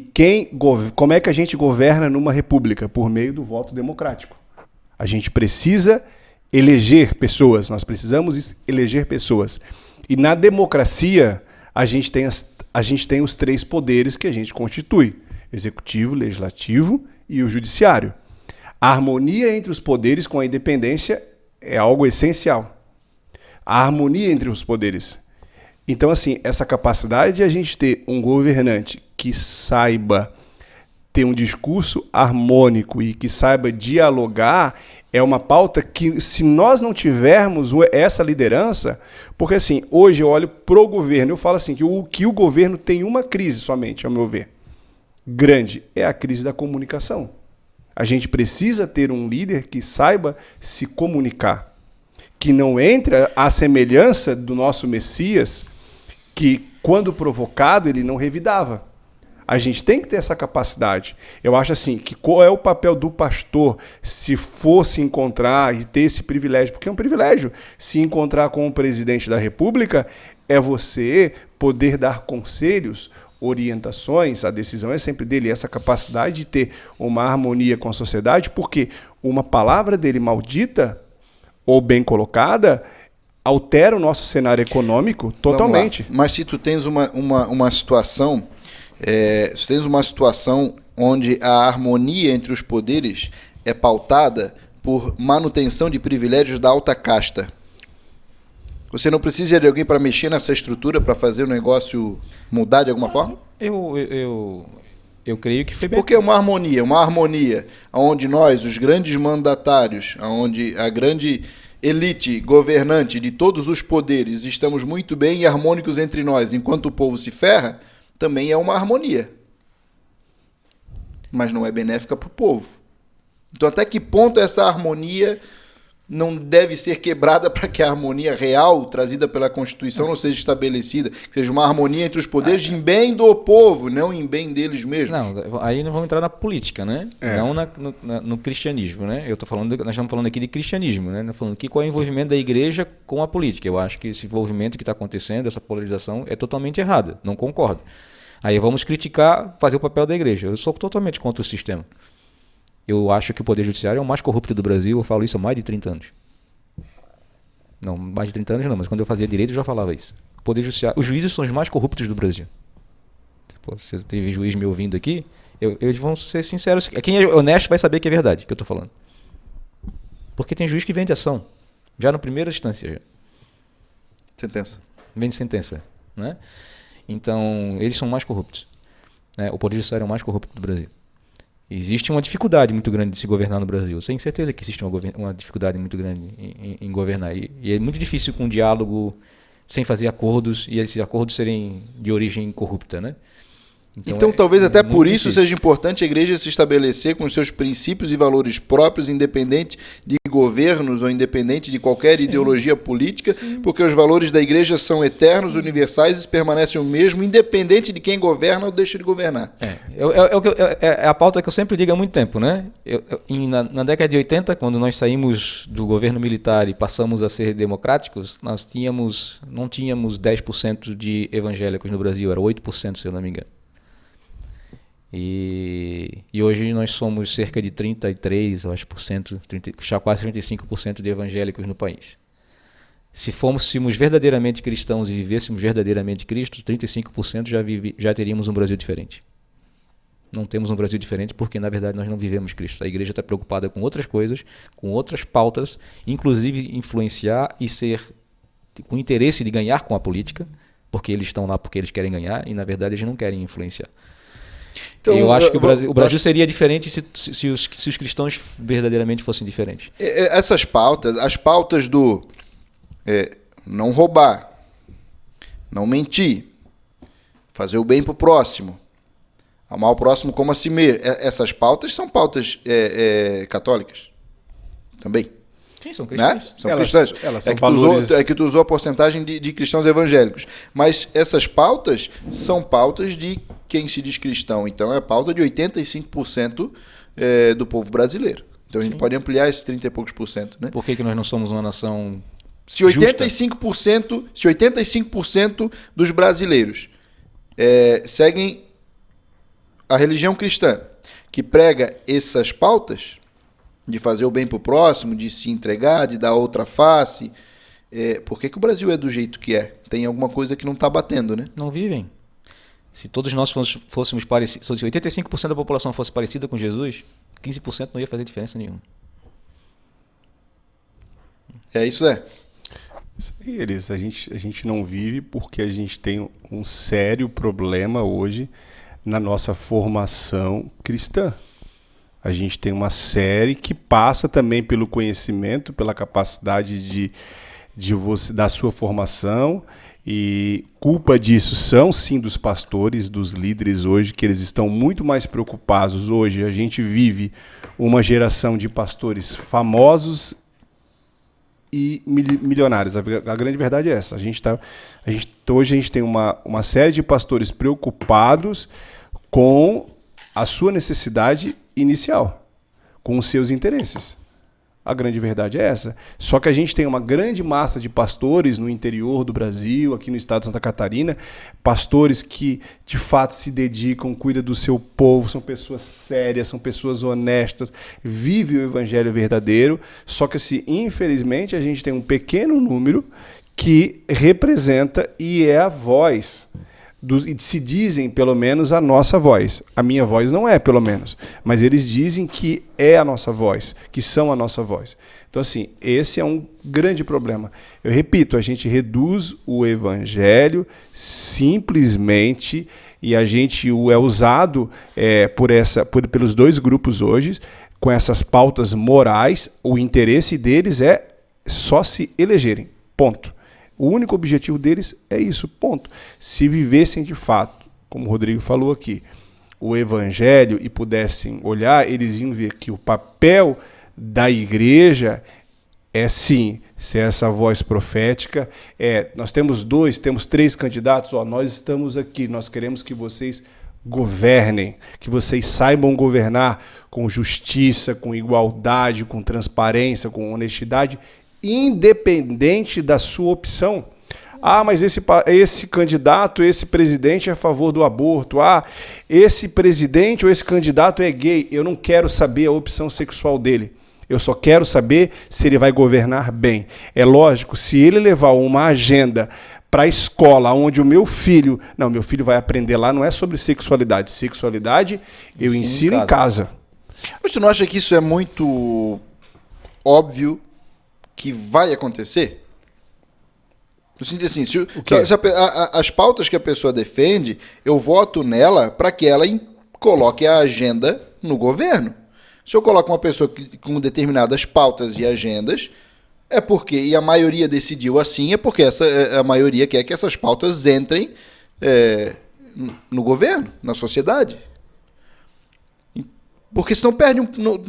como é que a gente governa numa república? Por meio do voto democrático. A gente precisa eleger pessoas, nós precisamos eleger pessoas. E na democracia, a gente tem os três poderes que a gente constitui: executivo, legislativo e o judiciário. A harmonia entre os poderes com a independência é algo essencial. A harmonia entre os poderes. Então, assim, essa capacidade de a gente ter um governante que saiba ter um discurso harmônico e que saiba dialogar é uma pauta que, se nós não tivermos essa liderança, porque assim, hoje eu olho pro governo, eu falo assim, que o governo tem uma crise somente, ao meu ver, grande, é a crise da comunicação. A gente precisa ter um líder que saiba se comunicar, que não entre à semelhança do nosso Messias, que, quando provocado, ele não revidava. A gente tem que ter essa capacidade. Eu acho assim, que qual é o papel do pastor se fosse encontrar e ter esse privilégio? Porque é um privilégio se encontrar com o presidente da República, é você poder dar conselhos, orientações, a decisão é sempre dele, essa capacidade de ter uma harmonia com a sociedade, porque uma palavra dele maldita ou bem colocada altera o nosso cenário econômico totalmente. Mas se tu tens uma situação Nós temos uma situação onde a harmonia entre os poderes é pautada por manutenção de privilégios da alta casta. Você não precisa de alguém para mexer nessa estrutura, para fazer o negócio mudar de alguma forma? Eu creio que foi bem. Porque uma harmonia onde nós, os grandes mandatários, onde a grande elite governante de todos os poderes, estamos muito bem e harmônicos entre nós, enquanto o povo se ferra, também é uma harmonia. Mas não é benéfica para o povo. Então, até que ponto essa harmonia não deve ser quebrada para que a harmonia real, trazida pela Constituição, não seja estabelecida? Que seja uma harmonia entre os poderes em bem do povo, não em bem deles mesmos. Não, aí não vamos entrar na política, né? Não no cristianismo, né? Nós estamos falando aqui de cristianismo, né? Nós estamos falando aqui qual é o envolvimento da igreja com a política. Eu acho que esse envolvimento que está acontecendo, essa polarização, é totalmente errada. Não concordo. Aí vamos criticar, fazer o papel da igreja. Eu sou totalmente contra o sistema. Eu acho que o Poder Judiciário é o mais corrupto do Brasil. Eu falo isso há mais de 30 anos. Não, mais de 30 anos não, mas quando eu fazia direito eu já falava isso. O Poder Judiciário, os juízes são os mais corruptos do Brasil. Pô, se teve juiz me ouvindo aqui, eles vão ser sinceros. Quem é honesto vai saber que é verdade que eu estou falando. Porque tem juiz que vende ação. Já na primeira instância. Já. Sentença. Vende sentença. Né? Então, eles são mais corruptos. Né? O Poder Judiciário é o mais corrupto do Brasil. Existe uma dificuldade muito grande de se governar no Brasil. Tenho certeza que existe uma dificuldade muito grande em governar. E é muito difícil com um diálogo sem fazer acordos e esses acordos serem de origem corrupta, né? Então talvez até por isso seja importante a igreja se estabelecer com os seus princípios e valores próprios, independente de governos ou independente de qualquer ideologia política, porque os valores da igreja são eternos, universais e permanecem o mesmo, independente de quem governa ou deixa de governar. É a pauta que eu sempre digo há muito tempo, né? Na década de 80, quando nós saímos do governo militar e passamos a ser democráticos, nós não tínhamos 10% de evangélicos no Brasil, era 8%, se eu não me engano. E hoje nós somos cerca de 33%, eu acho, quase 35% de evangélicos no país. Se fôssemos verdadeiramente cristãos e vivêssemos verdadeiramente Cristo, 35% já teríamos um Brasil diferente. Não temos um Brasil diferente porque, na verdade, nós não vivemos Cristo. A igreja está preocupada com outras coisas, com outras pautas, inclusive influenciar e ser com interesse de ganhar com a política, porque eles estão lá porque eles querem ganhar e, na verdade, eles não querem influenciar. Então, eu acho que o Brasil seria diferente se os cristãos verdadeiramente fossem diferentes. Essas pautas, as pautas do não roubar, não mentir, fazer o bem para o próximo, amar o próximo como a si mesmo, essas pautas são pautas católicas também. Sim, são cristãs. Né? São cristãs. Elas são valores... que tu usou a porcentagem de cristãos evangélicos. Mas essas pautas são pautas de quem se diz cristão. Então, é a pauta de 85% do povo brasileiro. Então, a gente pode ampliar esses 30 e poucos por cento. Né? Por que nós não somos uma nação se 85% dos brasileiros seguem a religião cristã, que prega essas pautas de fazer o bem para o próximo, de se entregar, de dar outra face, por que o Brasil é do jeito que é? Tem alguma coisa que não está batendo, né? Não vivem. Se todos nós fôssemos parecidos, se 85% da população fosse parecida com Jesus, 15% não ia fazer diferença nenhuma. Isso aí, Elis, a gente não vive porque a gente tem um sério problema hoje na nossa formação cristã. A gente tem uma série que passa também pelo conhecimento, pela capacidade da sua formação, e culpa disso são sim dos pastores, dos líderes hoje, que eles estão muito mais preocupados. Hoje a gente vive uma geração de pastores famosos e milionários. A grande verdade é essa. Hoje a gente tem uma série de pastores preocupados com a sua necessidade inicial, com os seus interesses. A grande verdade é essa. Só que a gente tem uma grande massa de pastores no interior do Brasil, aqui no estado de Santa Catarina, pastores que de fato se dedicam, cuidam do seu povo, são pessoas sérias, são pessoas honestas, vivem o evangelho verdadeiro, só que infelizmente a gente tem um pequeno número que representa e é a voz e se dizem, pelo menos, a nossa voz. A minha voz não é, pelo menos. Mas eles dizem que é a nossa voz, que são a nossa voz. Então, assim, esse é um grande problema. Eu repito, a gente reduz o evangelho simplesmente e a gente é usado pelos dois grupos hoje, com essas pautas morais. O interesse deles é só se elegerem. Ponto. O único objetivo deles é isso, ponto. Se vivessem de fato, como o Rodrigo falou aqui, o evangelho e pudessem olhar, eles iam ver que o papel da igreja é sim ser essa voz profética. Nós temos 3 candidatos, nós estamos aqui, nós queremos que vocês governem, que vocês saibam governar com justiça, com igualdade, com transparência, com honestidade, independente da sua opção. Mas esse candidato, esse presidente é a favor do aborto. Esse presidente ou esse candidato é gay. Eu não quero saber a opção sexual dele. Eu só quero saber se ele vai governar bem. É lógico, se ele levar uma agenda para a escola onde o meu filho vai aprender lá, não é sobre sexualidade. Sexualidade eu ensino em casa. Mas tu não acha que isso é muito óbvio que vai acontecer? Eu sinto assim, as pautas que a pessoa defende, eu voto nela para que ela coloque a agenda no governo. Se eu coloco uma pessoa com determinadas pautas e agendas, e a maioria decidiu assim, é porque a maioria quer que essas pautas entrem no governo, na sociedade. Porque senão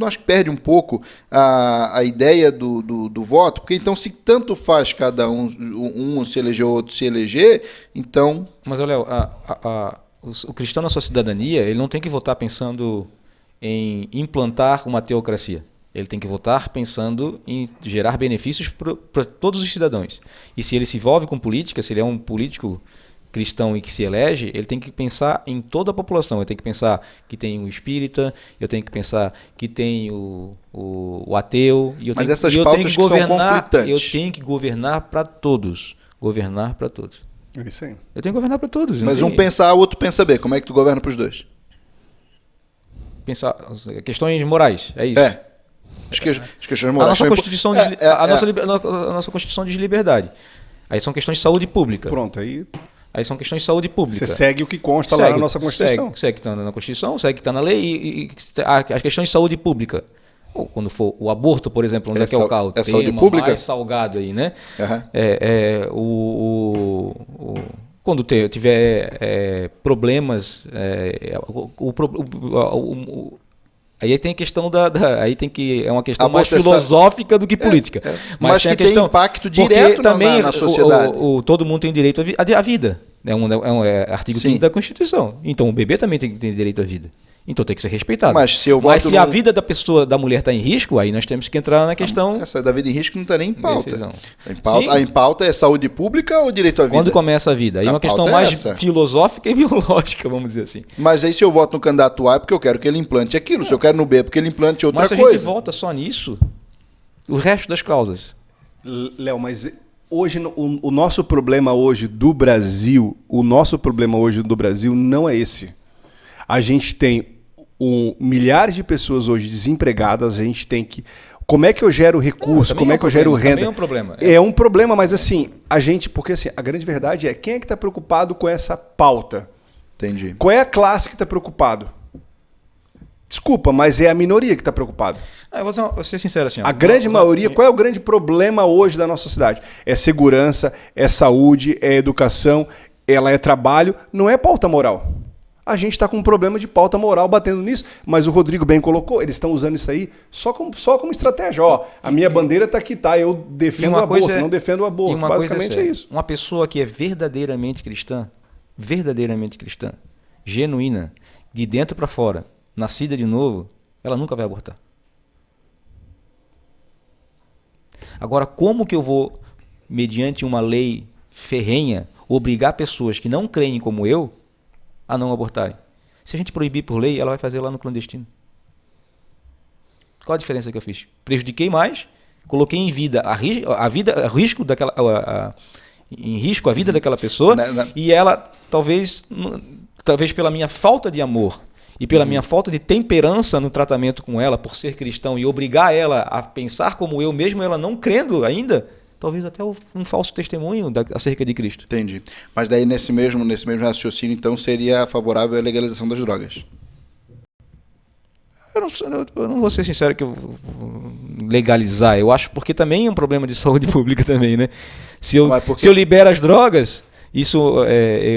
acho que perde um pouco a ideia do voto, porque então se tanto faz cada um se eleger ou outro se eleger, então... Mas, Léo, o cristão na sua cidadania, ele não tem que votar pensando em implantar uma teocracia. Ele tem que votar pensando em gerar benefícios para todos os cidadãos. E se ele se envolve com política, se ele é um político cristão e que se elege, ele tem que pensar em toda a população. Ele tem que pensar que tem o espírita, eu tenho que pensar que tem o ateu. Mas essas pautas que são conflitantes. Eu tenho que governar para todos. Governar para todos. Isso aí. Eu tenho que governar para todos. Mas um pensa A, o outro pensa B. Como é que tu governa para os dois? Pensar questões morais, é isso. As questões morais. A nossa Constituição diz liberdade. Aí são questões de saúde pública. Pronto, aí são questões de saúde pública. Você segue o que consta lá na nossa Constituição. Segue que está na Constituição, segue que está na lei e as questões de saúde pública. Quando for o aborto, por exemplo, onde é que é o carro? É saúde pública? Mais salgado aí, né? Uhum. Quando tiver problemas, aí tem a questão aí tem que é uma questão mais filosófica do que política. Mas tem impacto direto na sociedade. Todo mundo tem direito à vida. É um artigo 5 da Constituição. Então o bebê também tem direito à vida. Então tem que ser respeitado. Mas se a vida da mulher está em risco, aí nós temos que entrar na questão... Essa da vida em risco não está nem em pauta. Em pauta é saúde pública ou direito à vida? Quando começa a vida? Aí é uma questão mais filosófica e biológica, vamos dizer assim. Mas aí se eu voto no candidato A é porque eu quero que ele implante aquilo. Se eu quero no B é porque ele implante outra coisa. Mas se a gente vota só nisso, o resto das causas... Léo, mas... Hoje, o nosso problema hoje do Brasil, não é esse. A gente tem milhares de pessoas hoje desempregadas, a gente tem que... Como é que eu gero recurso? Como é que eu gero renda? É um problema. É um problema, mas assim, porque assim, a grande verdade é quem é que está preocupado com essa pauta? Entendi. Qual é a classe que está preocupado? Desculpa, mas é a minoria que está preocupada. Vou ser sincero assim. A grande maioria, qual é o grande problema hoje da nossa cidade? É segurança, é saúde, é educação, ela é trabalho, não é pauta moral. A gente está com um problema de pauta moral batendo nisso, mas o Rodrigo bem colocou, eles estão usando isso aí só como estratégia. A minha bandeira está aqui, tá? Eu defendo o aborto, não defendo o aborto. Basicamente é isso. Uma pessoa que é verdadeiramente cristã, genuína, de dentro para fora, nascida de novo, ela nunca vai abortar. Agora, como que eu vou, mediante uma lei ferrenha, obrigar pessoas que não creem como eu a não abortarem? Se a gente proibir por lei, ela vai fazer lá no clandestino. Qual a diferença que eu fiz? Prejudiquei mais, coloquei em vida a risco daquela... em risco a vida daquela pessoa, e ela, talvez pela minha falta de amor e pela minha falta de temperança no tratamento com ela, por ser cristão, e obrigar ela a pensar como eu, mesmo ela não crendo ainda, talvez até um falso testemunho acerca de Cristo. Entendi. Mas daí nesse mesmo raciocínio, então, seria favorável à legalização das drogas? Eu não vou ser sincero que eu vou legalizar. Eu acho porque também é um problema de saúde pública também, né? Se eu libero as drogas, isso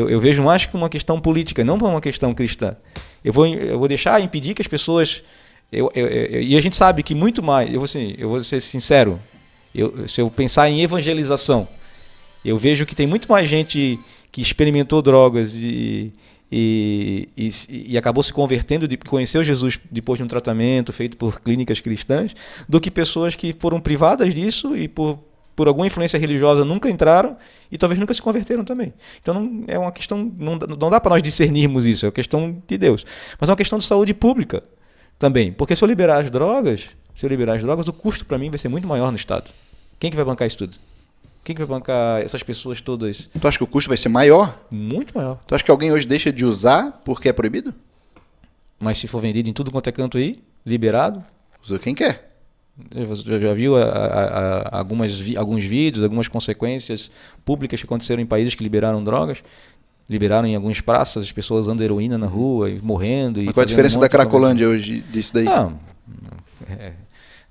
eu vejo mais como uma questão política, não como uma questão cristã. Eu vou deixar impedir que as pessoas... e a gente sabe que muito mais... Eu vou ser sincero. Se eu pensar em evangelização, eu vejo que tem muito mais gente que experimentou drogas e acabou se convertendo, conheceu Jesus depois de um tratamento feito por clínicas cristãs, do que pessoas que foram privadas disso e por alguma influência religiosa nunca entraram e talvez nunca se converteram também. Então não é uma questão, não dá para nós discernirmos isso, é uma questão de Deus. Mas é uma questão de saúde pública também, porque se eu liberar as drogas, o custo para mim vai ser muito maior no Estado. Quem que vai bancar isso tudo? Quem que vai bancar essas pessoas todas? Tu acha que o custo vai ser maior? Muito maior. Tu acha que alguém hoje deixa de usar porque é proibido? Mas se for vendido em tudo quanto é canto aí, liberado... Usa quem quer. Você já viu alguns vídeos, algumas consequências públicas que aconteceram em países que liberaram drogas? Liberaram em algumas praças, as pessoas usando heroína na rua e morrendo. Mas qual a diferença da Cracolândia hoje disso daí?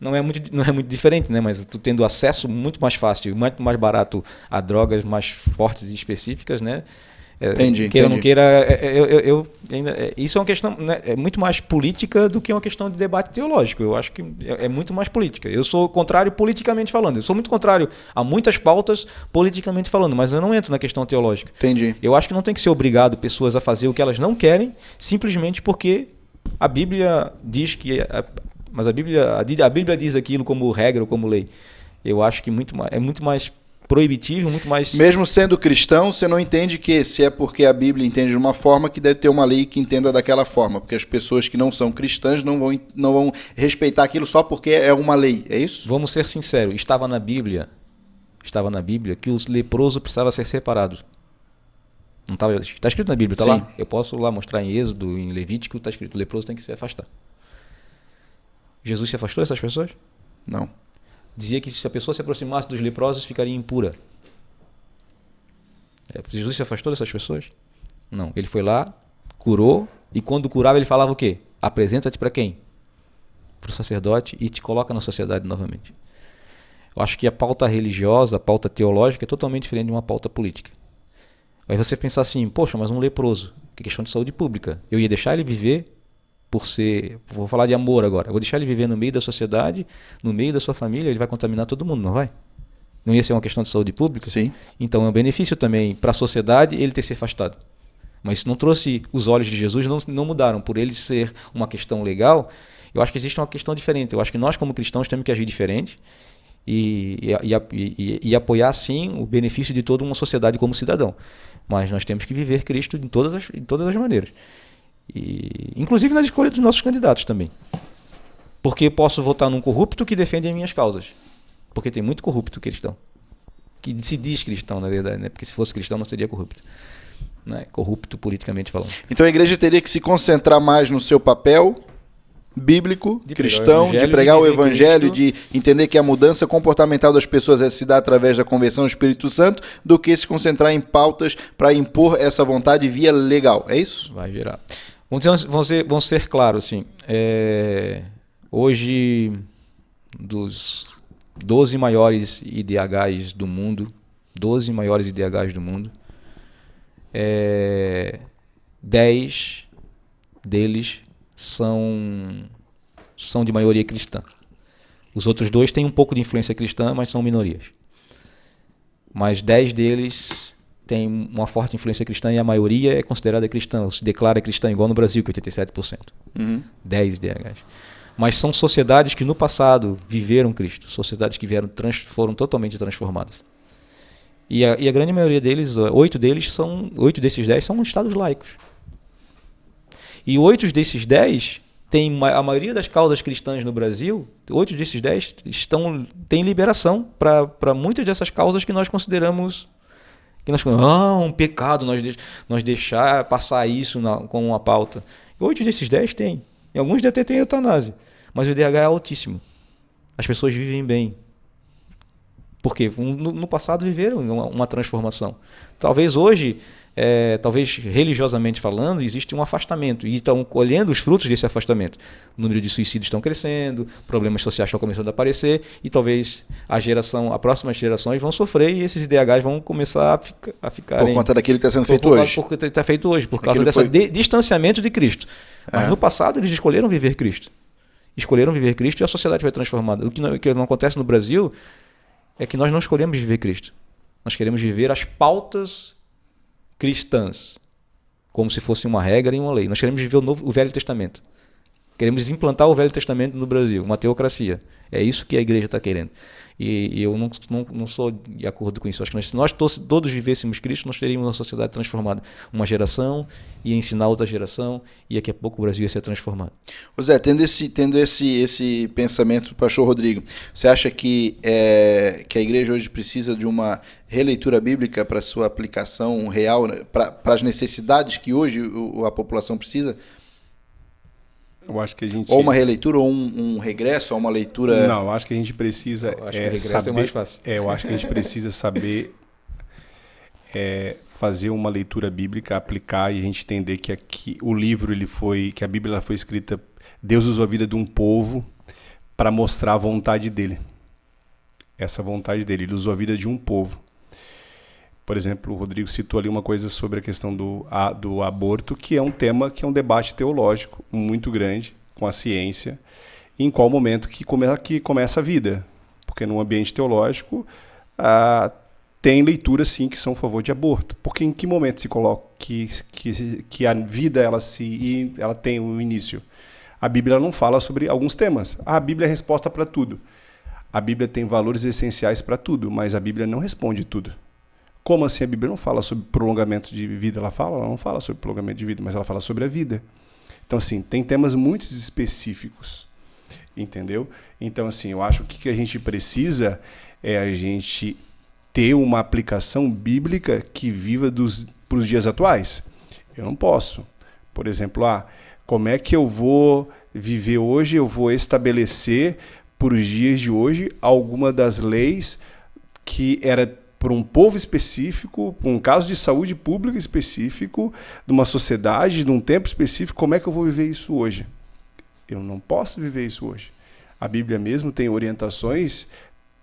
Não é muito diferente, né? Mas tu tendo acesso muito mais fácil, muito mais barato a drogas mais fortes e específicas, né? Entendi. Queira ou não queira, isso é uma questão, né, é muito mais política do que uma questão de debate teológico. Eu acho que é muito mais política. Eu sou contrário politicamente falando. Eu sou muito contrário a muitas pautas politicamente falando, mas eu não entro na questão teológica. Entendi. Eu acho que não tem que ser obrigado pessoas a fazer o que elas não querem, simplesmente porque a Bíblia diz que... Mas a Bíblia diz aquilo como regra ou como lei. Eu acho que é muito mais proibitivo, muito mais... Mesmo sendo cristão, você não entende que se é porque a Bíblia entende de uma forma que deve ter uma lei que entenda daquela forma, porque as pessoas que não são cristãs não vão respeitar aquilo só porque é uma lei, é isso? Vamos ser sinceros, estava na Bíblia que os leprosos precisavam ser separados. Não está escrito na Bíblia, está lá? Eu posso lá mostrar em Êxodo, em Levítico, está escrito, o leproso tem que se afastar. Jesus se afastou dessas pessoas? Não. Dizia que se a pessoa se aproximasse dos leprosos, ficaria impura. Jesus se afastou dessas pessoas? Não. Ele foi lá, curou, e quando curava ele falava o quê? Apresenta-te para quem? Para o sacerdote e te coloca na sociedade novamente. Eu acho que a pauta religiosa, a pauta teológica é totalmente diferente de uma pauta política. Aí você pensar assim, poxa, mas um leproso, que é questão de saúde pública, eu ia deixar ele viver vou falar de amor agora, eu vou deixar ele viver no meio da sociedade, no meio da sua família, ele vai contaminar todo mundo, não vai? Não ia ser uma questão de saúde pública? Sim. Então é um benefício também para a sociedade ele ter se afastado. Mas isso não trouxe, os olhos de Jesus não mudaram, por ele ser uma questão legal. Eu acho que existe uma questão diferente, eu acho que nós como cristãos temos que agir diferente e apoiar sim o benefício de toda uma sociedade como cidadão. Mas nós temos que viver Cristo em todas as maneiras. Inclusive nas escolhas dos nossos candidatos também. Porque eu posso votar num corrupto que defende as minhas causas. Porque tem muito corrupto cristão. Que se diz cristão, na verdade, né? Porque se fosse cristão não seria corrupto. Né? Corrupto politicamente falando. Então a igreja teria que se concentrar mais no seu papel bíblico, cristão, de pregar o evangelho, de entender que a mudança comportamental das pessoas é se dar através da conversão ao Espírito Santo, do que se concentrar em pautas para impor essa vontade via legal. É isso? Vai virar. Vamos ser claros, assim, hoje, dos 12 maiores IDHs do mundo, 10 deles são de maioria cristã. Os outros 2 têm um pouco de influência cristã, mas são minorias. Mas 10 deles têm uma forte influência cristã e a maioria é considerada cristã, ou se declara cristã, igual no Brasil, que é 87%. 10 DHs. Mas são sociedades que no passado viveram Cristo, sociedades que foram totalmente transformadas. E a grande maioria deles, 8 desses 10 são estados laicos. E 8 desses 10 a maioria das causas cristãs no Brasil, 8 desses 10 têm liberação para muitas dessas causas que nós consideramos Que nós falamos, um pecado nós deixar passar isso como uma pauta. 8 desses 10 tem. E alguns até tem eutanásia. Mas o IDH é altíssimo. As pessoas vivem bem. Por quê? No passado viveram uma transformação. Talvez hoje, talvez religiosamente falando, existe um afastamento. E estão colhendo os frutos desse afastamento. O número de suicídios estão crescendo, problemas sociais estão começando a aparecer, e talvez as próximas gerações vão sofrer e esses IDHs vão começar a ficar... Por conta daquilo que está sendo feito hoje. Por que está feito hoje, por causa desse distanciamento de Cristo. Mas no passado eles escolheram viver Cristo. Escolheram viver Cristo e a sociedade foi transformada. O que não acontece no Brasil é que nós não escolhemos viver Cristo. Nós queremos viver as pautas cristãs, como se fosse uma regra e uma lei. Nós queremos viver o Velho Testamento. Queremos implantar o Velho Testamento no Brasil, uma teocracia. É isso que a igreja está querendo. E eu não sou de acordo com isso. Acho que se nós todos vivêssemos Cristo, nós teríamos uma sociedade transformada. Uma geração ia ensinar outra geração e daqui a pouco o Brasil ia ser transformado. Ô Zé, tendo esse pensamento, pastor Rodrigo, você acha que a igreja hoje precisa de uma releitura bíblica para sua aplicação real, né, para as necessidades que hoje a população precisa? Eu acho que a gente... Ou uma releitura, ou um regresso, ou uma leitura... Não, eu acho que a gente precisa saber... é mais fácil. Eu acho que a gente precisa saber fazer uma leitura bíblica, aplicar e a gente entender que o livro, que a Bíblia foi escrita, Deus usou a vida de um povo para mostrar a vontade dele. Essa vontade dele, ele usou a vida de um povo. Por exemplo, o Rodrigo citou ali uma coisa sobre a questão do aborto, que é um tema, que é um debate teológico muito grande com a ciência, em qual momento que começa a vida. Porque num ambiente teológico tem leituras, sim, que são a favor de aborto. Porque em que momento se coloca que a vida ela tem um início? A Bíblia não fala sobre alguns temas. A Bíblia é resposta para tudo. A Bíblia tem valores essenciais para tudo, mas a Bíblia não responde tudo. Como assim a Bíblia não fala sobre prolongamento de vida? Ela não fala sobre prolongamento de vida, mas ela fala sobre a vida. Então, assim, tem temas muito específicos, entendeu? Então, assim, eu acho que o que a gente precisa é a gente ter uma aplicação bíblica que viva para os dias atuais. Eu não posso. Por exemplo, como é que eu vou viver hoje? Eu vou estabelecer para os dias de hoje alguma das leis que era para um povo específico, para um caso de saúde pública específico, de uma sociedade, de um tempo específico. Como é que eu vou viver isso hoje? Eu não posso viver isso hoje. A Bíblia mesmo tem orientações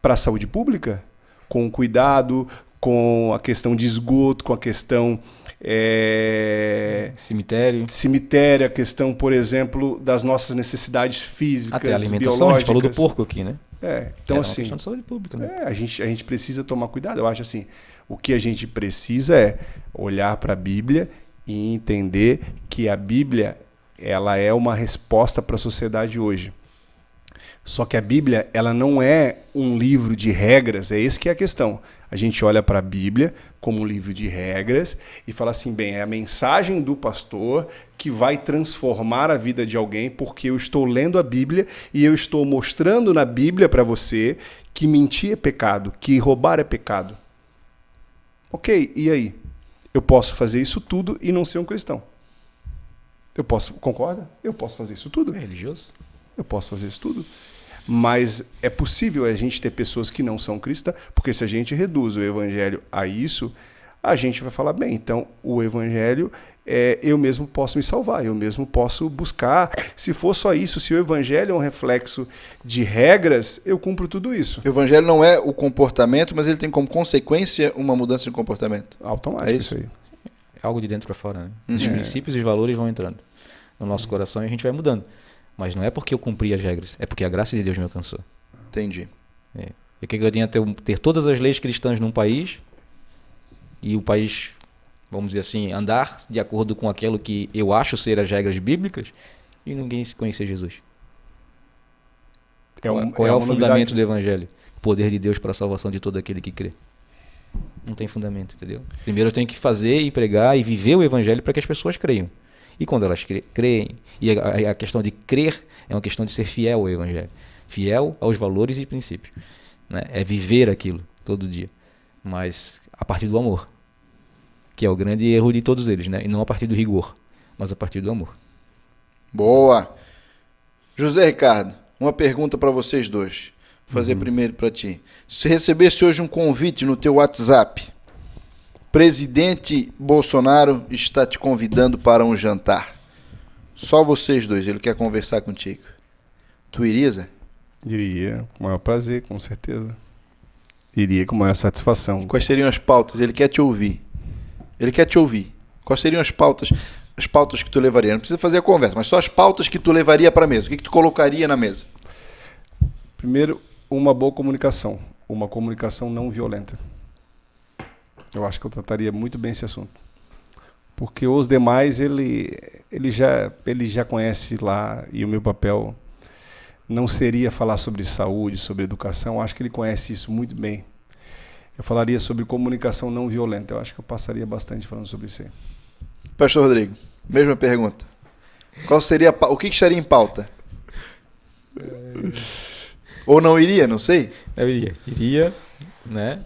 para a saúde pública, com cuidado, com a questão de esgoto, com a questão cemitério, a questão, por exemplo, das nossas necessidades físicas, até a alimentação, biológicas. A gente falou do porco aqui, né? Então, assim, questão de saúde pública, né? a gente precisa tomar cuidado. Eu acho assim, o que a gente precisa é olhar para a Bíblia e entender que a Bíblia ela é uma resposta para a sociedade hoje. Só que a Bíblia ela não é um livro de regras, é esse que é a questão. A gente olha para a Bíblia como um livro de regras e fala assim, é a mensagem do pastor que vai transformar a vida de alguém porque eu estou lendo a Bíblia e eu estou mostrando na Bíblia para você que mentir é pecado, que roubar é pecado. Ok, e aí? Eu posso fazer isso tudo e não ser um cristão. Concorda? Eu posso fazer isso tudo. É religioso? Eu posso fazer isso tudo. Mas é possível a gente ter pessoas que não são cristãs, porque se a gente reduz o evangelho a isso, a gente vai falar, então o evangelho, eu mesmo posso me salvar, eu mesmo posso buscar. Se for só isso, se o evangelho é um reflexo de regras, eu cumpro tudo isso. O evangelho não é o comportamento, mas ele tem como consequência uma mudança de comportamento. Automático, isso aí. É algo de dentro para fora, né? Os princípios e os valores vão entrando no nosso coração e a gente vai mudando. Mas não é porque eu cumpri as regras, é porque a graça de Deus me alcançou. Entendi. O que adianta ter todas as leis cristãs num país e o país, vamos dizer assim, andar de acordo com aquilo que eu acho ser as regras bíblicas e ninguém conhecer Jesus? Qual é o fundamento do evangelho? O poder de Deus para a salvação de todo aquele que crê. Não tem fundamento, entendeu? Primeiro eu tenho que fazer e pregar e viver o evangelho para que as pessoas creiam. E quando elas creem, e a questão de crer é uma questão de ser fiel ao evangelho, fiel aos valores e princípios, né? É viver aquilo todo dia, mas a partir do amor. que é o grande erro de todos eles, né? E não a partir do rigor, mas a partir do amor. Boa! José Ricardo, uma pergunta para vocês dois. Vou fazer primeiro para ti. Se recebesse hoje um convite no teu WhatsApp, presidente Bolsonaro está te convidando para um jantar. Só vocês dois, ele quer conversar contigo. Tu irias, Zé? Iria, com o maior prazer, com certeza. Iria com a maior satisfação. Quais seriam as pautas? Ele quer te ouvir. Ele quer te ouvir. Quais seriam as pautas? As pautas que tu levaria? Não precisa fazer a conversa, mas só as pautas que tu levaria para a mesa. O que tu colocaria na mesa? Primeiro, uma boa comunicação. Uma comunicação não violenta. Eu acho que eu trataria muito bem esse assunto. Porque os demais, ele já conhece lá, e o meu papel não seria falar sobre saúde, sobre educação. Eu acho que ele conhece isso muito bem. Eu falaria sobre comunicação não violenta. Eu acho que eu passaria bastante falando sobre isso aí. Pastor Rodrigo, mesma pergunta. Qual seria o que estaria em pauta? Ou não iria, não sei. Eu iria, né?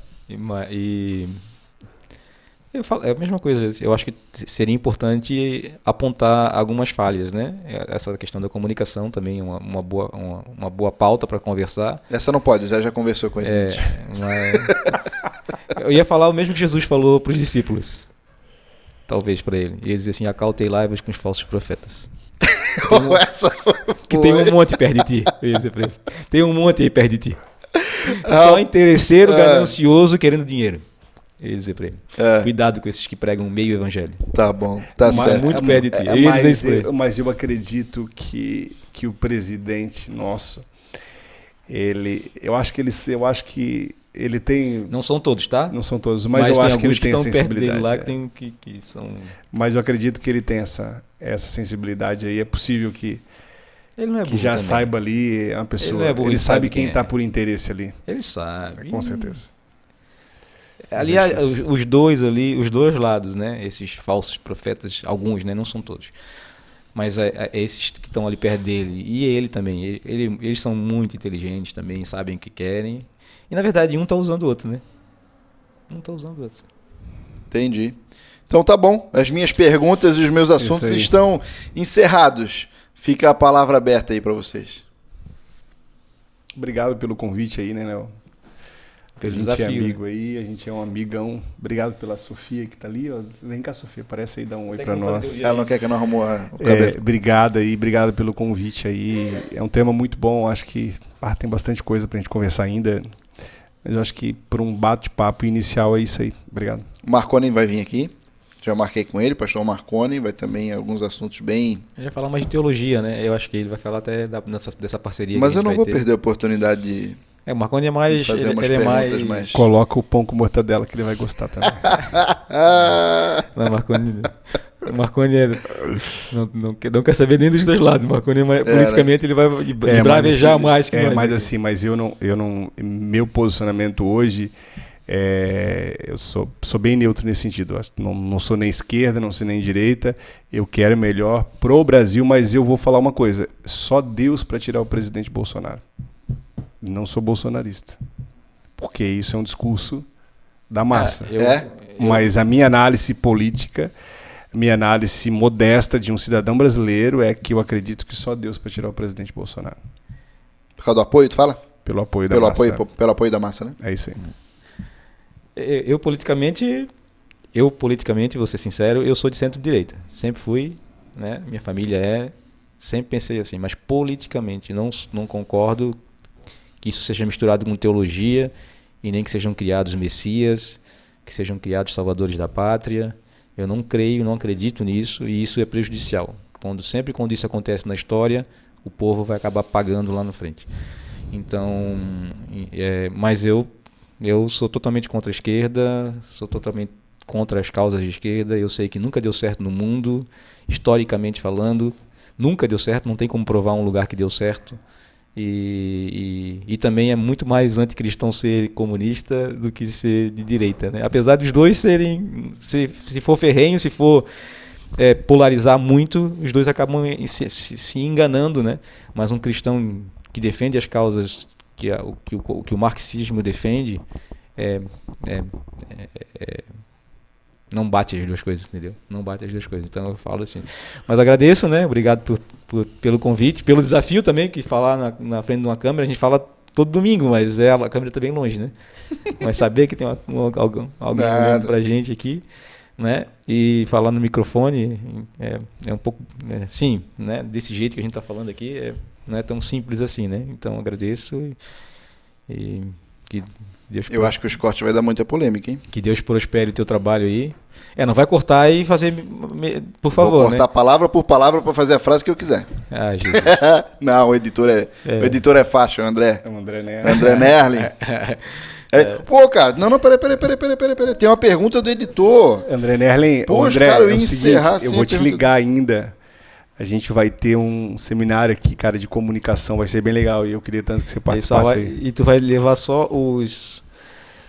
Eu falo, é a mesma coisa. Eu acho que seria importante apontar algumas falhas, né? Essa questão da comunicação também é uma boa pauta para conversar. Essa não pode, o Zé já conversou com ele. Eu ia falar o mesmo que Jesus falou para os discípulos. Talvez para ele. E ele dizia assim: acautelai-vos com os falsos profetas. Tem um monte perto de ti. Eu ia dizer para ele. Tem um monte aí perto de ti. Só interesseiro, ganancioso, querendo dinheiro. Eu ia dizer para ele. Cuidado com esses que pregam meio evangelho. Tá bom, tá certo. Muito perto de ti. Mas eu acredito que o presidente nosso, eu acho que ele tem... Não são todos, tá? Não são todos, mas eu acho que ele tem sensibilidade. Lá que são... Mas eu acredito que ele tem essa sensibilidade aí. É possível que ele não é burro já também. saiba ali a pessoa. Ele não é burro, ele sabe quem é. está por interesse ali. Ele sabe. Com certeza. Ali os dois lados, né? Esses falsos profetas, alguns, né? Não são todos. Mas esses que estão ali perto dele, e ele também, eles são muito inteligentes também, sabem o que querem. E na verdade um está usando o outro, né? Um está usando o outro. Entendi. Então tá bom. As minhas perguntas e os meus assuntos estão encerrados. Fica a palavra aberta aí para vocês. Obrigado pelo convite aí, né, Léo? A gente desafio, é amigo aí, a gente é um amigão. Obrigado pela Sofia que tá ali, ó. Vem cá, Sofia, aparece aí, dá um oi para nós. Ela não quer que nós arrumou o cabelo. Obrigado aí, obrigado pelo convite aí. É um tema muito bom, acho que tem bastante coisa pra gente conversar ainda. Mas eu acho que por um bate-papo inicial é isso aí. Obrigado. O Marconi vai vir aqui. Já marquei com ele, pastor Marconi. Vai também alguns assuntos bem... Ele vai falar mais de teologia, né? Eu acho que ele vai falar até dessa parceria. Mas eu não vou ter. perder a oportunidade de... O Marconi é mais... fazer umas ele é perguntas mais... Coloca o pão com mortadela que ele vai gostar também. Não, Marconi não quer saber nem dos dois lados. Marconi politicamente ele vai bravejar mais que nós. Mas assim, eu não meu posicionamento hoje eu sou bem neutro nesse sentido. Não sou nem esquerda, não sou nem direita. Eu quero melhor pro Brasil, mas eu vou falar uma coisa: só Deus para tirar o presidente Bolsonaro. Não sou bolsonarista, porque isso é um discurso da massa. Mas a minha análise política, minha análise modesta de um cidadão brasileiro é que eu acredito que só Deus para tirar o presidente Bolsonaro. Por causa do apoio, tu fala? Pelo apoio da massa. Pelo apoio da massa, né? É isso aí. Eu politicamente, vou ser sincero, eu sou de centro-direita. Sempre fui, né? Minha família sempre pensei assim, mas politicamente não concordo que isso seja misturado com teologia e nem que sejam criados messias, que sejam criados salvadores da pátria. Eu não creio, não acredito nisso, e isso é prejudicial. Sempre quando isso acontece na história, o povo vai acabar pagando lá na frente. Então, mas eu sou totalmente contra a esquerda, sou totalmente contra as causas de esquerda. Eu sei que nunca deu certo no mundo, historicamente falando, nunca deu certo, não tem como provar um lugar que deu certo. E também é muito mais anticristão ser comunista do que ser de direita, né? Apesar dos dois serem, se for ferrenho, se for polarizar muito, os dois acabam se enganando, né? Mas um cristão que defende as causas que o marxismo defende não bate as duas coisas, entendeu? Não bate as duas coisas. Então eu falo assim. Mas agradeço, né? Obrigado pelo convite, pelo desafio também, que falar na frente de uma câmera, a gente fala todo domingo, mas a câmera tá bem longe, né? Mas saber que tem alguém olhando pra gente aqui, né? E falar no microfone é um pouco, sim, né? Desse jeito que a gente tá falando aqui, não é tão simples assim, né? Então agradeço e que Deus... Eu acho que os cortes vai dar muita polêmica, hein? Que Deus prospere o teu trabalho aí. Não vai cortar e fazer, por favor, vou cortar, né? Palavra por palavra para fazer a frase que eu quiser. Ah, Jesus. Não, o editor é faixa, o André. É o André Nerlin. André Nerlin. Pô, cara, não, peraí. Tem uma pergunta do editor. André Nerlin, poxa, André, cara, eu vou te ligar ainda. A gente vai ter um seminário aqui, cara, de comunicação. Vai ser bem legal e eu queria tanto que você participasse aí. E tu vai levar só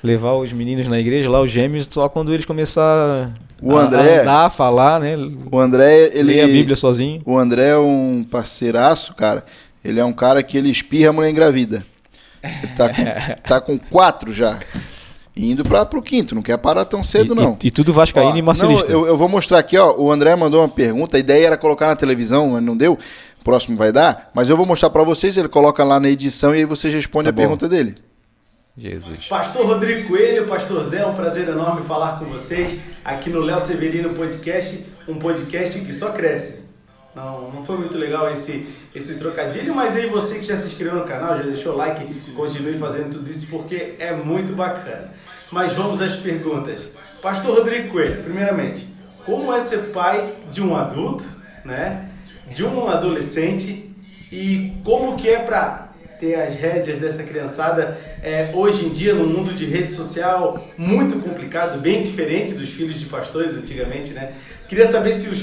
levar os meninos na igreja, lá os gêmeos, só quando eles começarem a andar, a falar, né? O André, ele lê a Bíblia sozinho. O André é um parceiraço, cara. Ele é um cara que ele espirra, a mulher engravida. Ele tá com 4 já. Indo pro 5º, não quer parar tão cedo, não. E tudo vascaíno e marcelista. Eu vou mostrar aqui, ó. O André mandou uma pergunta, a ideia era colocar na televisão, mas não deu. Próximo vai dar, mas eu vou mostrar pra vocês, ele coloca lá na edição e aí vocês respondem a pergunta dele. Jesus. Pastor Rodrigo Coelho, Pastor Zé, um prazer enorme falar com vocês aqui no Léo Severino Podcast, um podcast que só cresce. Não foi muito legal esse trocadilho, mas aí você que já se inscreveu no canal, já deixou o like, continue fazendo tudo isso porque é muito bacana. Mas vamos às perguntas. Pastor Rodrigo Coelho, primeiramente, como é ser pai de um adulto, né, de um adolescente e como que é para ter as rédeas dessa criançada hoje em dia no mundo de rede social muito complicado, bem diferente dos filhos de pastores antigamente, né? Queria saber se os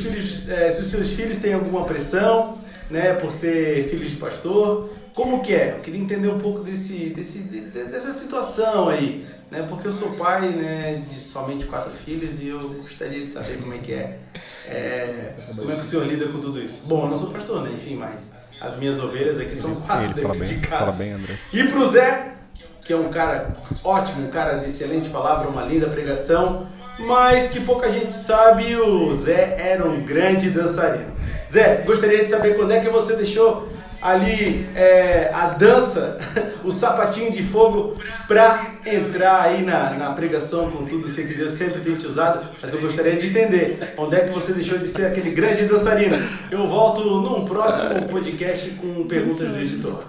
seus filhos têm alguma pressão, né, por ser filhos de pastor. Como que é? Eu queria entender um pouco dessa situação aí, né? Porque eu sou pai, né, de somente 4 filhos e eu gostaria de saber como é que como é que o senhor lida com tudo isso. Bom, eu não sou pastor, né? Enfim, mas as minhas ovelhas aqui são 4 dentro de casa. Fala bem, André. E pro Zé, que é um cara ótimo, um cara de excelente palavra, uma linda pregação, mas que pouca gente sabe, o Zé era um grande dançarino. Zé, gostaria de saber quando é que você deixou ali a dança, o sapatinho de fogo, para entrar aí na pregação com tudo isso que Deus sempre tem te usado, mas eu gostaria de entender onde é que você deixou de ser aquele grande dançarino. Eu volto num próximo podcast com perguntas do editor.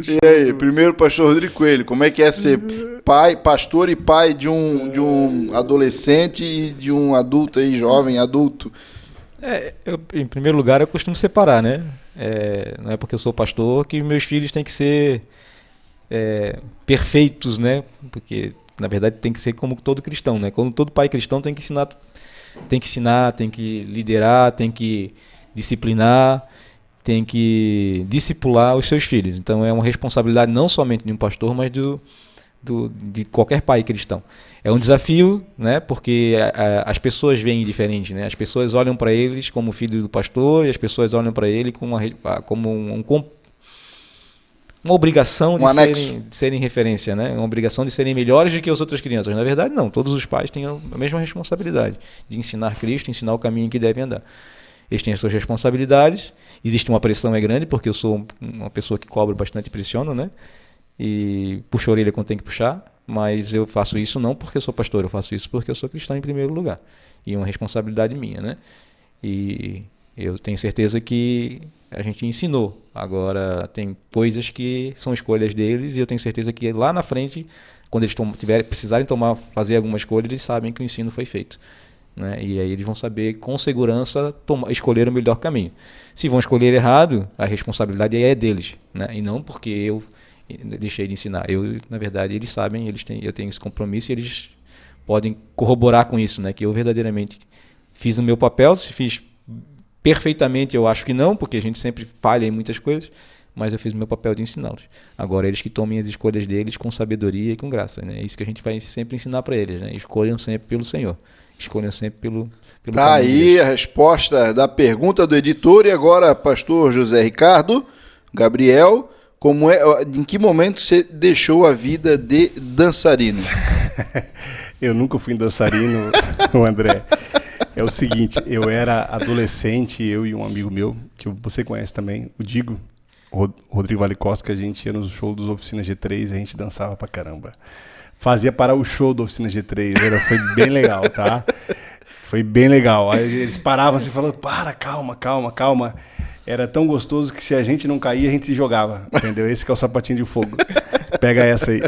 E aí, primeiro, pastor Rodrigo Coelho, como é que é ser pai, pastor e pai de um adolescente e de um adulto aí, jovem adulto? Em primeiro lugar, eu costumo separar, né? Não é porque eu sou pastor que meus filhos têm que ser perfeitos, né? Porque, na verdade, tem que ser como todo cristão, né? Como todo pai cristão tem que ensinar, tem que liderar, tem que disciplinar, tem que discipular os seus filhos. Então, é uma responsabilidade não somente de um pastor, mas de qualquer pai cristão. É um desafio, né? Porque as pessoas veem diferente, né? As pessoas olham para eles como filho do pastor e as pessoas olham para ele como uma obrigação de serem referência, né? Uma obrigação de serem melhores do que as outras crianças. Na verdade, não. Todos os pais têm a mesma responsabilidade de ensinar Cristo, ensinar o caminho em que devem andar. Eles têm as suas responsabilidades. Existe uma pressão grande, porque eu sou uma pessoa que cobra bastante e pressiono, né? E puxo a orelha quando tem que puxar, mas eu faço isso não porque eu sou pastor, eu faço isso porque eu sou cristão em primeiro lugar. E é uma responsabilidade minha, né? E eu tenho certeza que a gente ensinou. Agora, tem coisas que são escolhas deles e eu tenho certeza que lá na frente, quando eles precisarem fazer alguma escolha, eles sabem que o ensino foi feito. Né? E aí eles vão saber com segurança escolher o melhor caminho. Se vão escolher errado, a responsabilidade é deles, né? E não porque eu deixei de ensinar. Na verdade, eles sabem, eu tenho esse compromisso e eles podem corroborar com isso, né? Que eu verdadeiramente fiz o meu papel. Se fiz perfeitamente, eu acho que não, porque a gente sempre falha em muitas coisas, mas eu fiz o meu papel de ensiná-los. Agora, eles que tomem as escolhas deles com sabedoria e com graça, né? É isso que a gente vai sempre ensinar para eles, né? Escolham sempre pelo Senhor. Escolham sempre pelo tá aí a resposta da pergunta do editor. E agora, pastor José Ricardo Gabriel, em que momento você deixou a vida de dançarino? Eu nunca fui dançarino, o André. É o seguinte, eu era adolescente, eu e um amigo meu, que você conhece também, o Digo, o Rodrigo Vale Costa, que a gente ia nos shows dos Oficina G3 e a gente dançava pra caramba. Fazia para o show da Oficina G3, foi bem legal, tá? Foi bem legal. Aí eles paravam assim, falando, calma. Era tão gostoso que se a gente não caía, a gente se jogava, entendeu? Esse que é o sapatinho de fogo. Pega essa aí.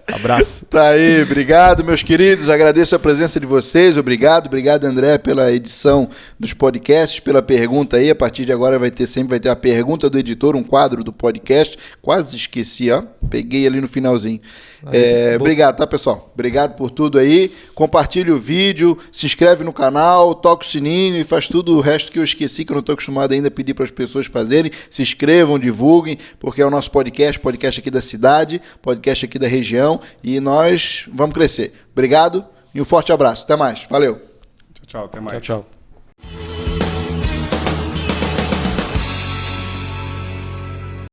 Abraço. Tá aí, obrigado, meus queridos. Agradeço a presença de vocês. Obrigado, André, pela edição dos podcasts, pela pergunta aí. A partir de agora sempre vai ter a pergunta do editor, um quadro do podcast. Quase esqueci, ó. Peguei ali no finalzinho. Obrigado, tá, pessoal? Obrigado por tudo aí. Compartilhe o vídeo, se inscreve no canal, toca o sininho e faz tudo o resto que eu esqueci, que eu não estou acostumado ainda a pedir para as pessoas fazerem. Se inscrevam, divulguem, porque é o nosso podcast aqui da cidade, podcast aqui da região, e nós vamos crescer. Obrigado e um forte abraço. Até mais. Valeu. Tchau, até mais. Tchau.